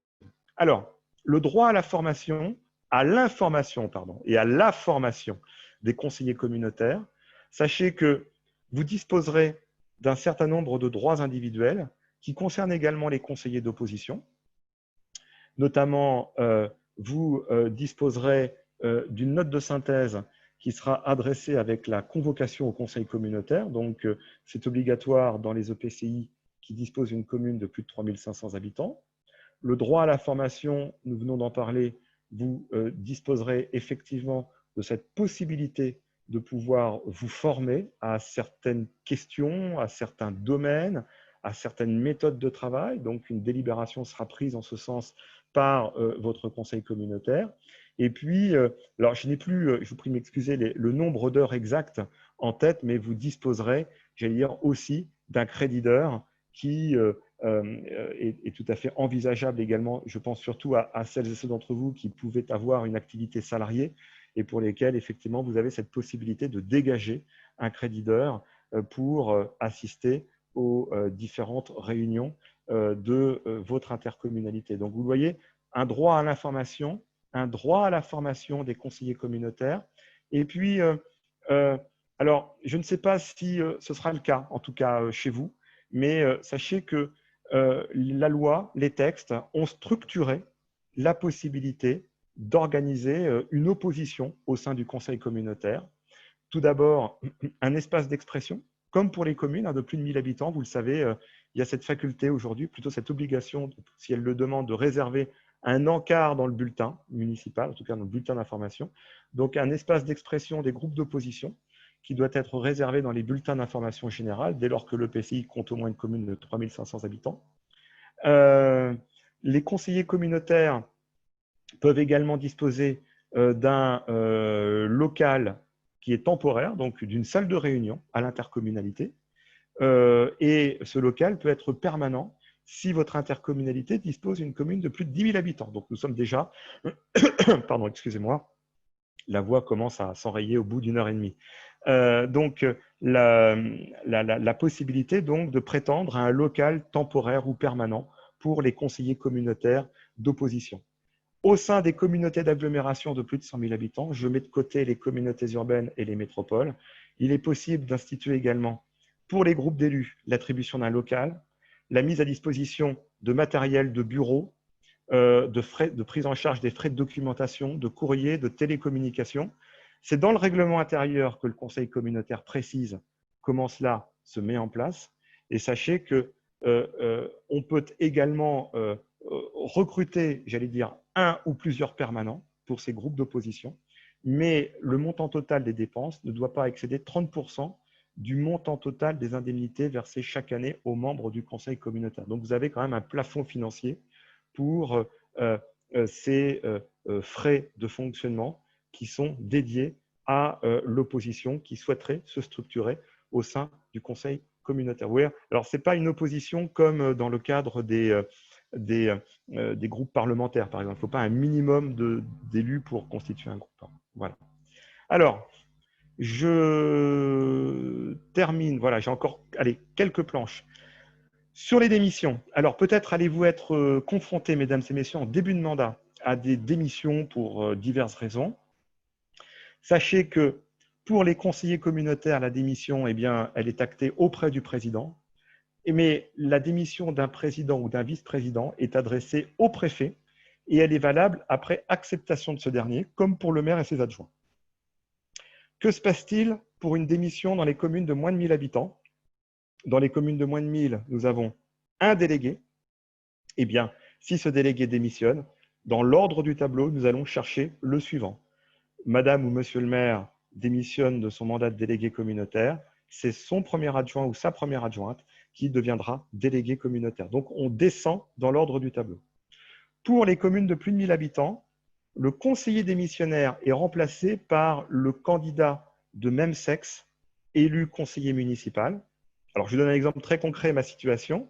Alors, le droit à la formation, à l'information, pardon, et à la formation des conseillers communautaires, sachez que vous disposerez d'un certain nombre de droits individuels qui concernent également les conseillers d'opposition. Notamment, vous disposerez d'une note de synthèse qui sera adressée avec la convocation au conseil communautaire. Donc, c'est obligatoire dans les EPCI qui disposent d'une commune de plus de 3 500 habitants. Le droit à la formation, nous venons d'en parler, vous disposerez effectivement de cette possibilité de pouvoir vous former à certaines questions, à certains domaines, à certaines méthodes de travail. Donc, une délibération sera prise en ce sens par votre conseil communautaire. Et puis, alors je n'ai plus, je vous prie de m'excuser, le nombre d'heures exactes en tête, mais vous disposerez, j'allais dire, aussi d'un crédit d'heures qui est tout à fait envisageable également. Je pense surtout à celles et ceux d'entre vous qui pouvaient avoir une activité salariée et pour lesquels, effectivement, vous avez cette possibilité de dégager un crédit d'heure pour assister aux différentes réunions de votre intercommunalité. Donc, vous voyez, un droit à l'information, un droit à la formation des conseillers communautaires. Et puis, alors, je ne sais pas si ce sera le cas, en tout cas chez vous, mais sachez que la loi, les textes ont structuré la possibilité d'organiser une opposition au sein du conseil communautaire. Tout d'abord, un espace d'expression, comme pour les communes de plus de 1000 habitants. Vous le savez, il y a cette faculté aujourd'hui, plutôt cette obligation, si elle le demande, de réserver un encart dans le bulletin municipal, en tout cas dans le bulletin d'information. Donc, un espace d'expression des groupes d'opposition qui doit être réservé dans les bulletins d'information générale dès lors que l'EPCI compte au moins une commune de 3 500 habitants. Les conseillers communautaires peuvent également disposer d'un local qui est temporaire, donc d'une salle de réunion à l'intercommunalité. Et ce local peut être permanent si votre intercommunalité dispose d'une commune de plus de 10 000 habitants. Donc nous sommes déjà, pardon, excusez-moi, la voix commence à s'enrayer au bout d'une heure et demie. Donc la possibilité donc de prétendre à un local temporaire ou permanent pour les conseillers communautaires d'opposition. Au sein des communautés d'agglomération de plus de 100 000 habitants, je mets de côté les communautés urbaines et les métropoles. Il est possible d'instituer également, pour les groupes d'élus, l'attribution d'un local, la mise à disposition de matériel de bureau, de prise en charge des frais de documentation, de courrier, de télécommunication. C'est dans le règlement intérieur que le conseil communautaire précise comment cela se met en place. Et sachez qu'on peut également recruter, j'allais dire, un ou plusieurs permanents pour ces groupes d'opposition, mais le montant total des dépenses ne doit pas excéder 30% du montant total des indemnités versées chaque année aux membres du conseil communautaire. Donc, vous avez quand même un plafond financier pour ces frais de fonctionnement qui sont dédiés à l'opposition qui souhaiterait se structurer au sein du conseil communautaire. Oui, alors, ce n'est pas une opposition comme dans le cadre des groupes parlementaires, par exemple. Il ne faut pas un minimum d'élus pour constituer un groupe. Voilà. Alors, Je termine, voilà, j'ai encore allez, quelques planches. Sur les démissions, alors peut-être allez-vous être confrontés, mesdames et messieurs, en début de mandat, à des démissions pour diverses raisons. Sachez que pour les conseillers communautaires, la démission, eh bien, elle est actée auprès du président. Mais la démission d'un président ou d'un vice-président est adressée au préfet et elle est valable après acceptation de ce dernier, comme pour le maire et ses adjoints. Que se passe-t-il pour une démission dans les communes de moins de 1000 habitants? Dans les communes de moins de 1000, nous avons un délégué. Eh bien, si ce délégué démissionne, dans l'ordre du tableau, nous allons chercher le suivant. Madame ou monsieur le maire démissionne de son mandat de délégué communautaire, c'est son premier adjoint ou sa première adjointe qui deviendra délégué communautaire. Donc, on descend dans l'ordre du tableau. Pour les communes de plus de 1000 habitants, le conseiller démissionnaire est remplacé par le candidat de même sexe élu conseiller municipal. Alors, je vous donne un exemple très concret de ma situation.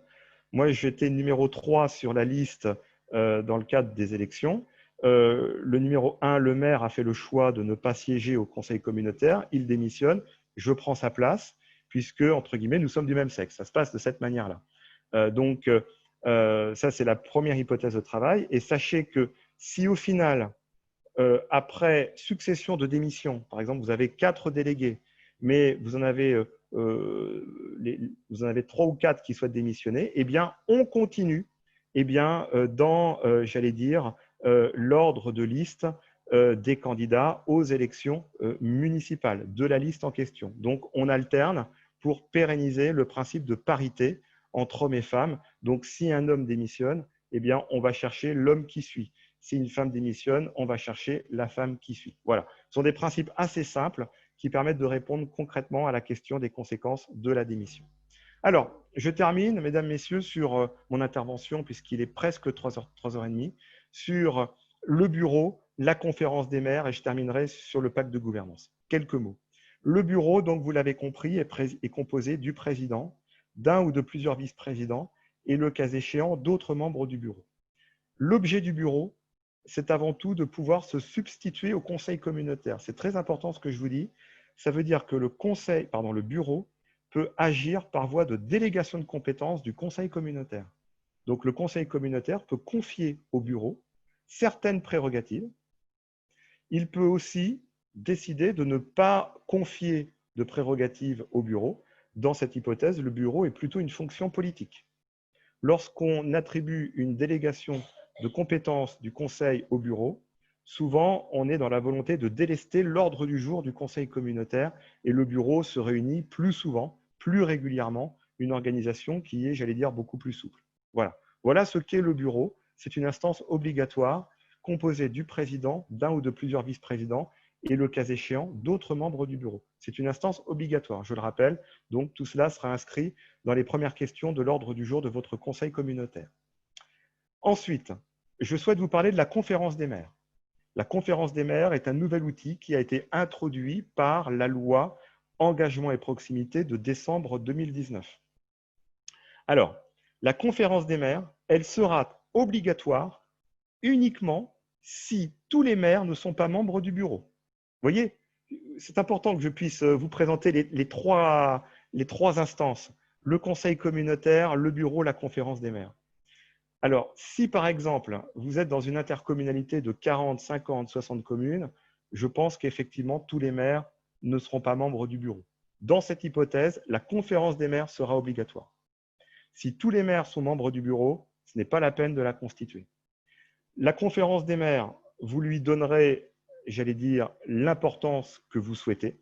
Moi, j'étais numéro 3 sur la liste dans le cadre des élections. Le numéro 1, le maire, a fait le choix de ne pas siéger au conseil communautaire. Il démissionne. Je prends sa place, puisque, entre guillemets, nous sommes du même sexe. Ça se passe de cette manière-là. Donc, ça, c'est la première hypothèse de travail. Et sachez que si au final, après succession de démissions, par exemple, vous avez 4 délégués, mais vous en avez 3 ou 4 qui souhaitent démissionner, eh bien, on continue dans, j'allais dire, l'ordre de liste des candidats aux élections municipales de la liste en question. Donc, on alterne pour pérenniser le principe de parité entre hommes et femmes. Donc, si un homme démissionne, eh bien, on va chercher l'homme qui suit. Si une femme démissionne, on va chercher la femme qui suit. Voilà. Ce sont des principes assez simples qui permettent de répondre concrètement à la question des conséquences de la démission. Alors, je termine, mesdames, messieurs, sur mon intervention, puisqu'il est presque 3h30, sur le bureau, la conférence des maires, et je terminerai sur le pacte de gouvernance. Quelques mots. Le bureau, donc vous l'avez compris, est composé du président, d'un ou de plusieurs vice-présidents, et le cas échéant, d'autres membres du bureau. L'objet du bureau, c'est avant tout de pouvoir se substituer au conseil communautaire. C'est très important ce que je vous dis. Ça veut dire que le bureau peut agir par voie de délégation de compétences du conseil communautaire. Donc, le conseil communautaire peut confier au bureau certaines prérogatives. Il peut aussi décider de ne pas confier de prérogatives au bureau. Dans cette hypothèse, le bureau est plutôt une fonction politique. Lorsqu'on attribue une délégation de compétences du conseil au bureau, souvent on est dans la volonté de délester l'ordre du jour du conseil communautaire et le bureau se réunit plus souvent, plus régulièrement, une organisation qui est, j'allais dire, beaucoup plus souple. Voilà, voilà ce qu'est le bureau. C'est une instance obligatoire composée du président, d'un ou de plusieurs vice-présidents et le cas échéant d'autres membres du bureau. C'est une instance obligatoire, je le rappelle. Donc tout cela sera inscrit dans les premières questions de l'ordre du jour de votre conseil communautaire. Ensuite, je souhaite vous parler de la conférence des maires. La conférence des maires est un nouvel outil qui a été introduit par la loi Engagement et proximité de décembre 2019. Alors, la conférence des maires, elle sera obligatoire uniquement si tous les maires ne sont pas membres du bureau. Vous voyez, c'est important que je puisse vous présenter les trois instances, le conseil communautaire, le bureau, la conférence des maires. Alors, si par exemple, vous êtes dans une intercommunalité de 40, 50, 60 communes, je pense qu'effectivement, tous les maires ne seront pas membres du bureau. Dans cette hypothèse, la conférence des maires sera obligatoire. Si tous les maires sont membres du bureau, ce n'est pas la peine de la constituer. La conférence des maires, vous lui donnerez, j'allais dire, l'importance que vous souhaitez.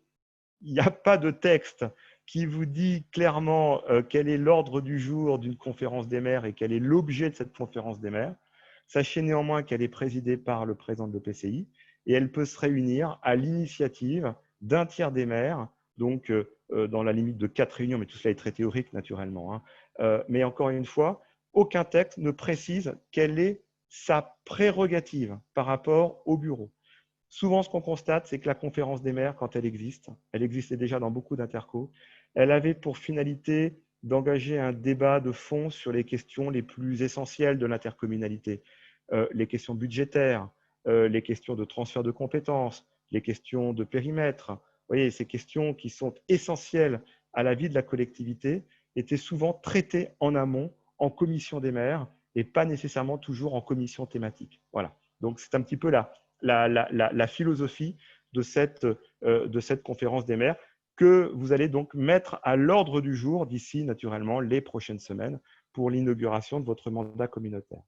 Il n'y a pas de texte qui vous dit clairement quel est l'ordre du jour d'une conférence des maires et quel est l'objet de cette conférence des maires. Sachez néanmoins qu'elle est présidée par le président de l'EPCI et elle peut se réunir à l'initiative d'un tiers des maires, donc dans la limite de 4 réunions, mais tout cela est très théorique naturellement. Mais encore une fois, aucun texte ne précise quelle est sa prérogative par rapport au bureau. Souvent, ce qu'on constate, c'est que la conférence des maires, quand elle existait déjà dans beaucoup d'intercos, elle avait pour finalité d'engager un débat de fond sur les questions les plus essentielles de l'intercommunalité, les questions budgétaires, les questions de transfert de compétences, les questions de périmètre, voyez, ces questions qui sont essentielles à la vie de la collectivité étaient souvent traitées en amont, en commission des maires, et pas nécessairement toujours en commission thématique. Voilà. Donc, c'est un petit peu la philosophie de cette conférence des maires que vous allez donc mettre à l'ordre du jour d'ici, naturellement, les prochaines semaines pour l'inauguration de votre mandat communautaire.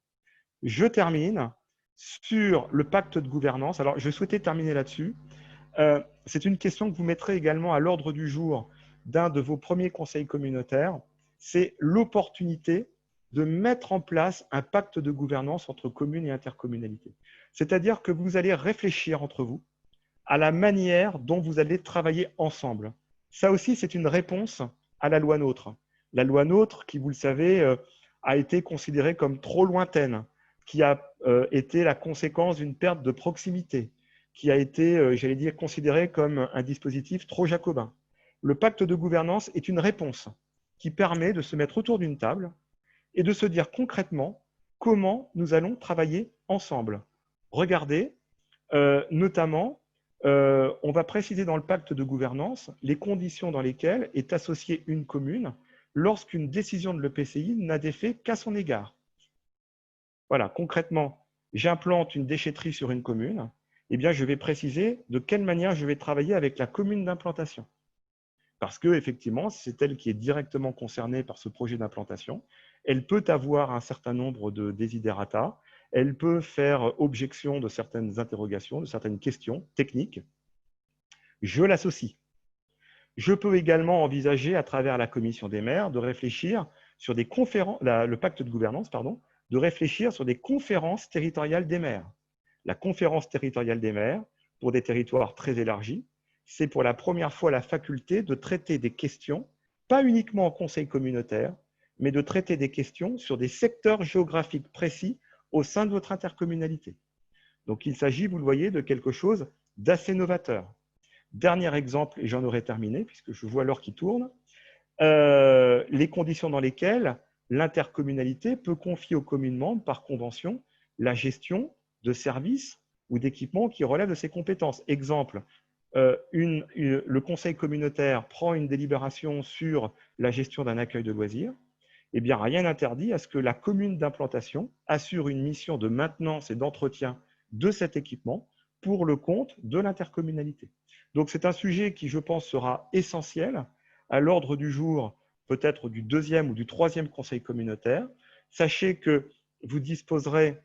Je termine sur le pacte de gouvernance. Alors, je souhaitais terminer là-dessus. C'est une question que vous mettrez également à l'ordre du jour d'un de vos premiers conseils communautaires. C'est l'opportunité de mettre en place un pacte de gouvernance entre communes et intercommunalités. C'est-à-dire que vous allez réfléchir entre vous à la manière dont vous allez travailler ensemble. Ça aussi, c'est une réponse à la loi NOTRe. La loi NOTRe, qui, vous le savez, a été considérée comme trop lointaine, qui a été la conséquence d'une perte de proximité, qui a été, j'allais dire, considérée comme un dispositif trop jacobin. Le pacte de gouvernance est une réponse qui permet de se mettre autour d'une table et de se dire concrètement comment nous allons travailler ensemble. Regardez, notamment, on va préciser dans le pacte de gouvernance les conditions dans lesquelles est associée une commune lorsqu'une décision de l'EPCI n'a d'effet qu'à son égard. Voilà, concrètement, j'implante une déchetterie sur une commune, eh bien, je vais préciser de quelle manière je vais travailler avec la commune d'implantation. Parce que, effectivement, c'est elle qui est directement concernée par ce projet d'implantation. Elle peut avoir un certain nombre de desiderata, elle peut faire objection de certaines interrogations, de certaines questions techniques. Je l'associe. Je peux également envisager, à travers la commission des maires, de réfléchir sur des conférences, le pacte de gouvernance, pardon, de réfléchir sur des conférences territoriales des maires. La conférence territoriale des maires, pour des territoires très élargis, c'est pour la première fois la faculté de traiter des questions, pas uniquement en conseil communautaire, mais de traiter des questions sur des secteurs géographiques précis au sein de votre intercommunalité. Donc, il s'agit, vous le voyez, de quelque chose d'assez novateur. Dernier exemple, et j'en aurai terminé, puisque je vois l'heure qui tourne, les conditions dans lesquelles l'intercommunalité peut confier aux communes membres, par convention, la gestion de services ou d'équipements qui relèvent de ses compétences. Exemple, le conseil communautaire prend une délibération sur la gestion d'un accueil de loisirs, eh bien, rien n'interdit à ce que la commune d'implantation assure une mission de maintenance et d'entretien de cet équipement pour le compte de l'intercommunalité. Donc, c'est un sujet qui, je pense, sera essentiel à l'ordre du jour, peut-être du deuxième ou du troisième conseil communautaire. Sachez que vous disposerez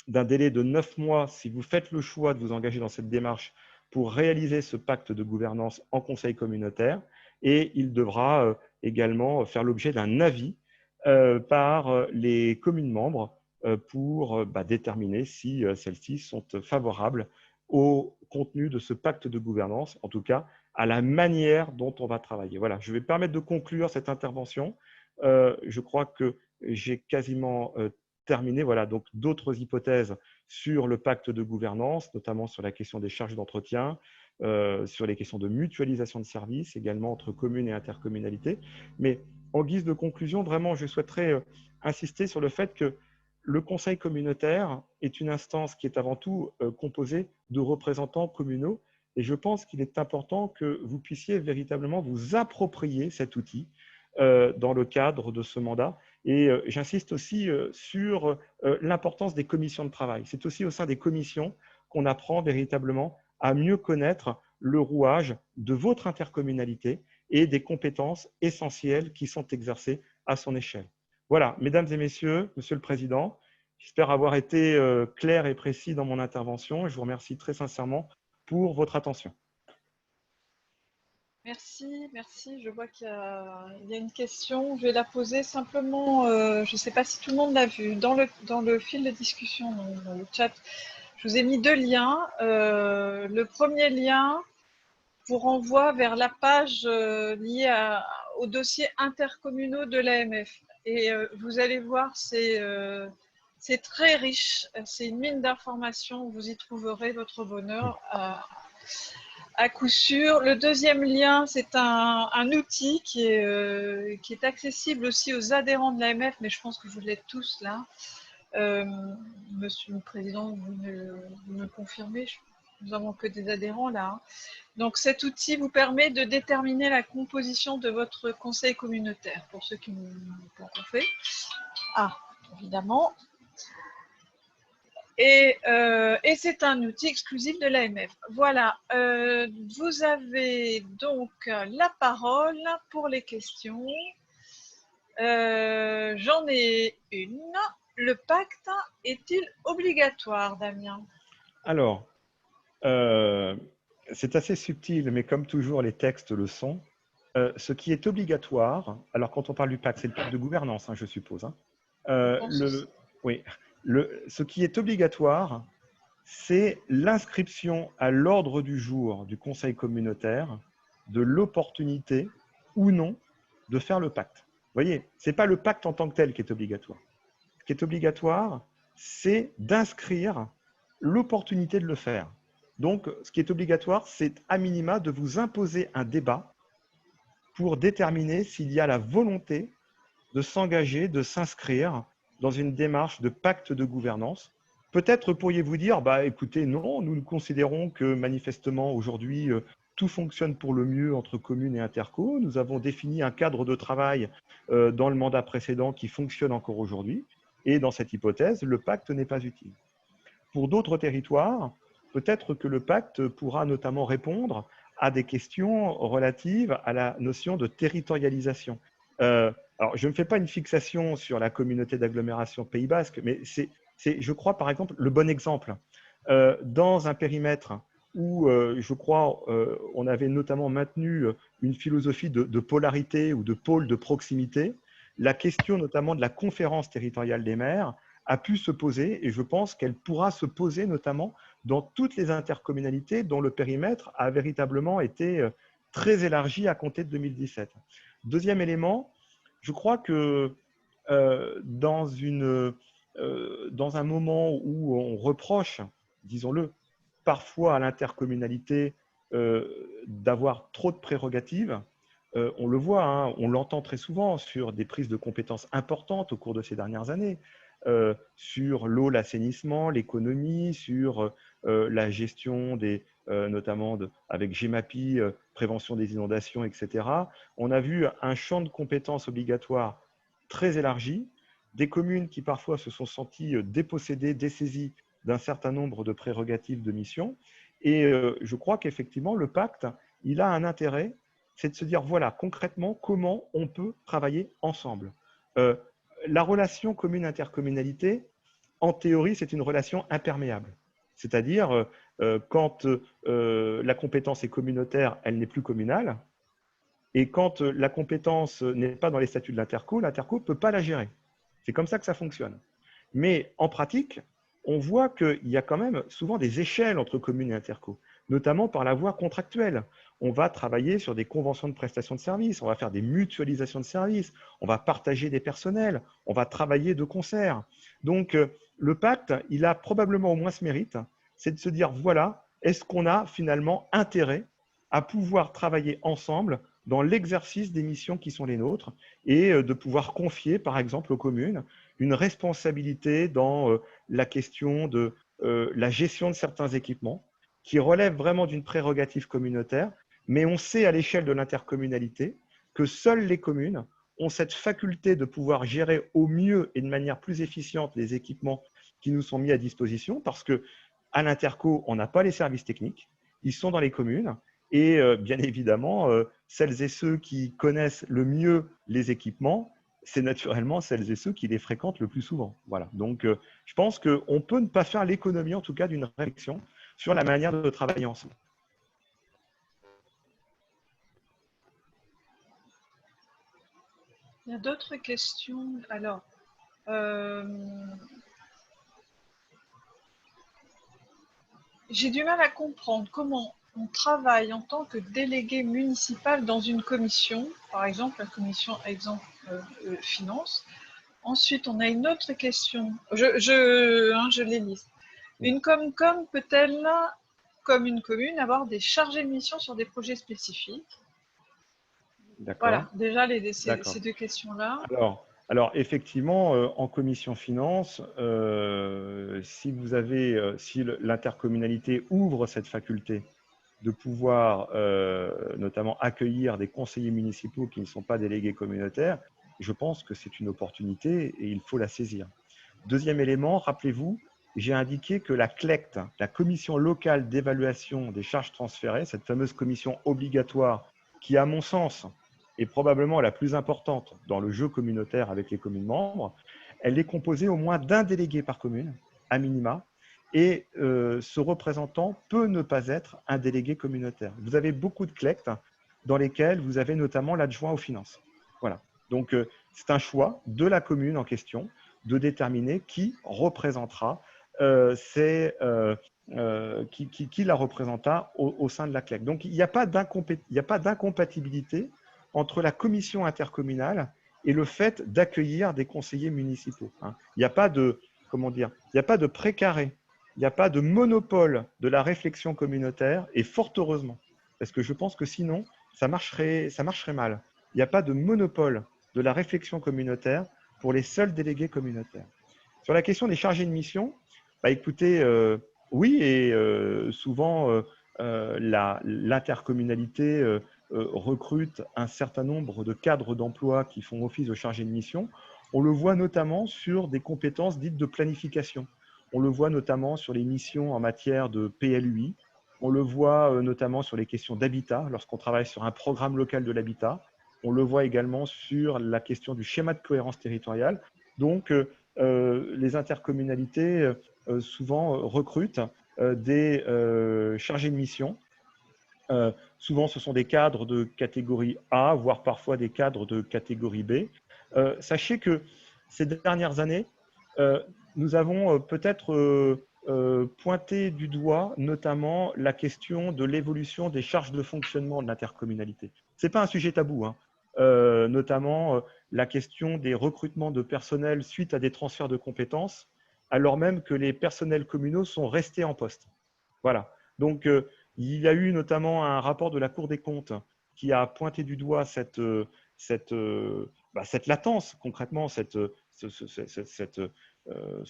d'un délai de 9 mois si vous faites le choix de vous engager dans cette démarche pour réaliser ce pacte de gouvernance en conseil communautaire, et il devra également faire l'objet d'un avis par les communes membres pour déterminer si celles-ci sont favorables au contenu de ce pacte de gouvernance, en tout cas à la manière dont on va travailler. Voilà, je vais permettre de conclure cette intervention. Je crois que j'ai quasiment terminé. Voilà, donc d'autres hypothèses sur le pacte de gouvernance, notamment sur la question des charges d'entretien, sur les questions de mutualisation de services, également entre communes et intercommunalités. Mais en guise de conclusion, vraiment, je souhaiterais insister sur le fait que le conseil communautaire est une instance qui est avant tout composée de représentants communaux, et je pense qu'il est important que vous puissiez véritablement vous approprier cet outil dans le cadre de ce mandat. Et j'insiste aussi sur l'importance des commissions de travail. C'est aussi au sein des commissions qu'on apprend véritablement à mieux connaître le rouage de votre intercommunalité et des compétences essentielles qui sont exercées à son échelle. Voilà, mesdames et messieurs, monsieur le président, j'espère avoir été clair et précis dans mon intervention et je vous remercie très sincèrement pour votre attention. Merci, merci. Je vois qu'il y a une question. Je vais la poser simplement. Je ne sais pas si tout le monde l'a vu. Dans le fil de discussion, dans le chat, je vous ai mis deux liens. Le premier lien vous renvoie vers la page liée aux dossiers intercommunaux de l'AMF. Et vous allez voir, c'est très riche. C'est une mine d'informations. Vous y trouverez votre bonheur à coup sûr. Le deuxième lien, c'est un outil qui est accessible aussi aux adhérents de l'AMF, mais je pense que vous l'êtes tous là. Monsieur le Président, vous me confirmez? nous n'avons que des adhérents là. Hein. Donc cet outil vous permet de déterminer la composition de votre conseil communautaire, pour ceux qui n'ont pas encore fait. Ah, évidemment. Et c'est un outil exclusif de l'AMF. Voilà, vous avez donc la parole pour les questions. J'en ai une. Le pacte est-il obligatoire, Damien? Alors, c'est assez subtil, mais comme toujours, les textes le sont. Ce qui est obligatoire, alors quand on parle du pacte, c'est le pacte de gouvernance, hein, je suppose. Hein. Oui, ce qui est obligatoire, c'est l'inscription à l'ordre du jour du Conseil communautaire de l'opportunité ou non de faire le pacte. Vous voyez, ce n'est pas le pacte en tant que tel qui est obligatoire. Ce qui est obligatoire, c'est d'inscrire l'opportunité de le faire. Donc, ce qui est obligatoire, c'est à minima de vous imposer un débat pour déterminer s'il y a la volonté de s'engager, de s'inscrire dans une démarche de pacte de gouvernance. Peut-être pourriez-vous dire, bah, écoutez, non, nous considérons que manifestement aujourd'hui, tout fonctionne pour le mieux entre communes et interco. Nous avons défini un cadre de travail dans le mandat précédent qui fonctionne encore aujourd'hui. Et dans cette hypothèse, le pacte n'est pas utile. Pour d'autres territoires, peut-être que le pacte pourra notamment répondre à des questions relatives à la notion de territorialisation. Alors, je ne fais pas une fixation sur la communauté d'agglomération Pays Basque, mais c'est, je crois, par exemple, le bon exemple. Dans un périmètre où, je crois, on avait notamment maintenu une philosophie de polarité ou de pôle de proximité, la question notamment de la conférence territoriale des maires a pu se poser, et je pense qu'elle pourra se poser notamment dans toutes les intercommunalités dont le périmètre a véritablement été très élargi à compter de 2017. Deuxième élément, je crois que dans un moment où on reproche, disons-le, parfois à l'intercommunalité d'avoir trop de prérogatives, on le voit, hein, on l'entend très souvent sur des prises de compétences importantes au cours de ces dernières années, sur l'eau, l'assainissement, l'économie, sur la gestion notamment avec GEMAPI, prévention des inondations, etc. On a vu un champ de compétences obligatoires très élargi, des communes qui parfois se sont senties dépossédées, dessaisies d'un certain nombre de prérogatives de mission. Et je crois qu'effectivement, le pacte, il a un intérêt, c'est de se dire, voilà, concrètement, comment on peut travailler ensemble. La relation commune-intercommunalité, en théorie, c'est une relation imperméable. C'est-à-dire, quand la compétence est communautaire, elle n'est plus communale. Et quand la compétence n'est pas dans les statuts de l'interco ne peut pas la gérer. C'est comme ça que ça fonctionne. Mais en pratique, on voit qu'il y a quand même souvent des échelles entre communes et interco, notamment par la voie contractuelle. On va travailler sur des conventions de prestation de services, on va faire des mutualisations de services, on va partager des personnels, on va travailler de concert. Donc, le pacte, il a probablement au moins ce mérite, c'est de se dire, voilà, est-ce qu'on a finalement intérêt à pouvoir travailler ensemble dans l'exercice des missions qui sont les nôtres et de pouvoir confier, par exemple, aux communes une responsabilité dans la question de la gestion de certains équipements qui relèvent vraiment d'une prérogative communautaire, mais on sait à l'échelle de l'intercommunalité que seules les communes ont cette faculté de pouvoir gérer au mieux et de manière plus efficiente les équipements qui nous sont mis à disposition, parce qu'à l'interco, on n'a pas les services techniques, ils sont dans les communes, et bien évidemment, celles et ceux qui connaissent le mieux les équipements, c'est naturellement celles et ceux qui les fréquentent le plus souvent. Voilà. Donc, je pense qu'on peut ne pas faire l'économie, en tout cas, d'une réflexion sur la manière de travailler ensemble. Il y a d'autres questions. Alors, j'ai du mal à comprendre comment on travaille en tant que délégué municipal dans une commission, par exemple la commission finance. Ensuite, on a une autre question. Je les liste. Une Comcom peut-elle, comme une commune, avoir des chargés de mission sur des projets spécifiques? Voilà, déjà ces deux questions-là. Alors, Alors, effectivement, en commission finance, si l'intercommunalité ouvre cette faculté de pouvoir notamment accueillir des conseillers municipaux qui ne sont pas délégués communautaires, je pense que c'est une opportunité et il faut la saisir. Deuxième élément, rappelez-vous, j'ai indiqué que la CLECT, la commission locale d'évaluation des charges transférées, cette fameuse commission obligatoire qui, à mon sens, est probablement la plus importante dans le jeu communautaire avec les communes membres, elle est composée au moins d'un délégué par commune, à minima, et ce représentant peut ne pas être un délégué communautaire. Vous avez beaucoup de CLECT dans lesquels vous avez notamment l'adjoint aux finances. Voilà. Donc, c'est un choix de la commune en question de déterminer qui représentera qui la représenta au sein de la CLEC. Donc, il n'y a pas d'incompatibilité entre la commission intercommunale et le fait d'accueillir des conseillers municipaux. Il n'y a pas de, comment dire, il n'y a pas de précaré, il n'y a pas de monopole de la réflexion communautaire, et fort heureusement, parce que je pense que sinon, ça marcherait mal. Il n'y a pas de monopole de la réflexion communautaire pour les seuls délégués communautaires. Sur la question des chargés de mission, bah écoutez, oui, et souvent l'intercommunalité recrute un certain nombre de cadres d'emploi qui font office de chargés de mission. On le voit notamment sur des compétences dites de planification. On le voit notamment sur les missions en matière de PLUI. On le voit notamment sur les questions d'habitat, lorsqu'on travaille sur un programme local de l'habitat. On le voit également sur la question du schéma de cohérence territoriale. Donc, les intercommunalités souvent recrutent des chargés de mission. Souvent, ce sont des cadres de catégorie A, voire parfois des cadres de catégorie B. Sachez que ces dernières années, nous avons peut-être pointé du doigt notamment la question de l'évolution des charges de fonctionnement de l'intercommunalité. Ce n'est pas un sujet tabou, hein. Notamment la question des recrutements de personnel suite à des transferts de compétences, alors même que les personnels communaux sont restés en poste. Voilà. Donc, il y a eu notamment un rapport de la Cour des comptes qui a pointé du doigt cette latence, concrètement, ce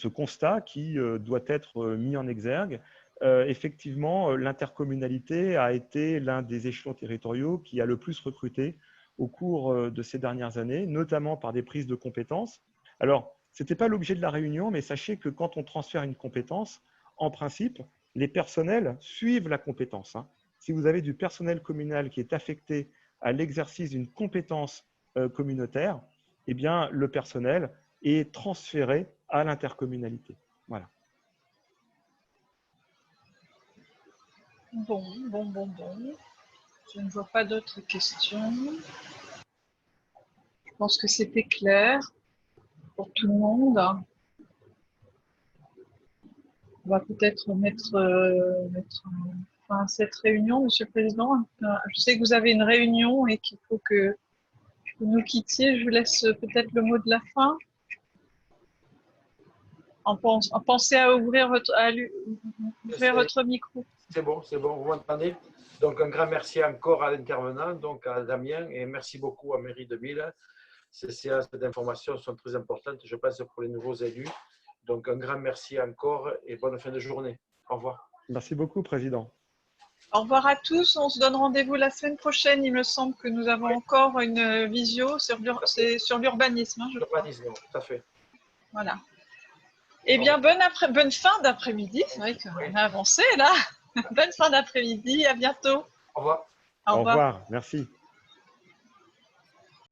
constat qui doit être mis en exergue. Effectivement, l'intercommunalité a été l'un des échelons territoriaux qui a le plus recruté au cours de ces dernières années, notamment par des prises de compétences. Alors, ce n'était pas l'objet de la réunion, mais sachez que quand on transfère une compétence, en principe, les personnels suivent la compétence. Si vous avez du personnel communal qui est affecté à l'exercice d'une compétence communautaire, eh bien, le personnel est transféré à l'intercommunalité. Voilà. Bon. Je ne vois pas d'autres questions. Je pense que c'était clair pour tout le monde. On va peut-être mettre fin à cette réunion, Monsieur le Président. Je sais que vous avez une réunion et qu'il faut que vous nous quittiez. Je vous laisse peut-être le mot de la fin. Pensez à ouvrir votre micro. C'est bon, vous m'entendez? Donc, un grand merci encore à l'intervenant, donc à Damien, et merci beaucoup à Mairie 2000. Ces séances d'information sont très importantes, je pense, pour les nouveaux élus. Donc, un grand merci encore et bonne fin de journée. Au revoir. Merci beaucoup, Président. Au revoir à tous. On se donne rendez-vous la semaine prochaine. Il me semble que nous avons encore une visio sur l'urbanisme. L'urbanisme, tout à fait. Voilà. Eh bien, bonne fin d'après-midi. C'est vrai qu'on a avancé là. Bonne fin d'après-midi. À bientôt. Au revoir. Au revoir. Merci.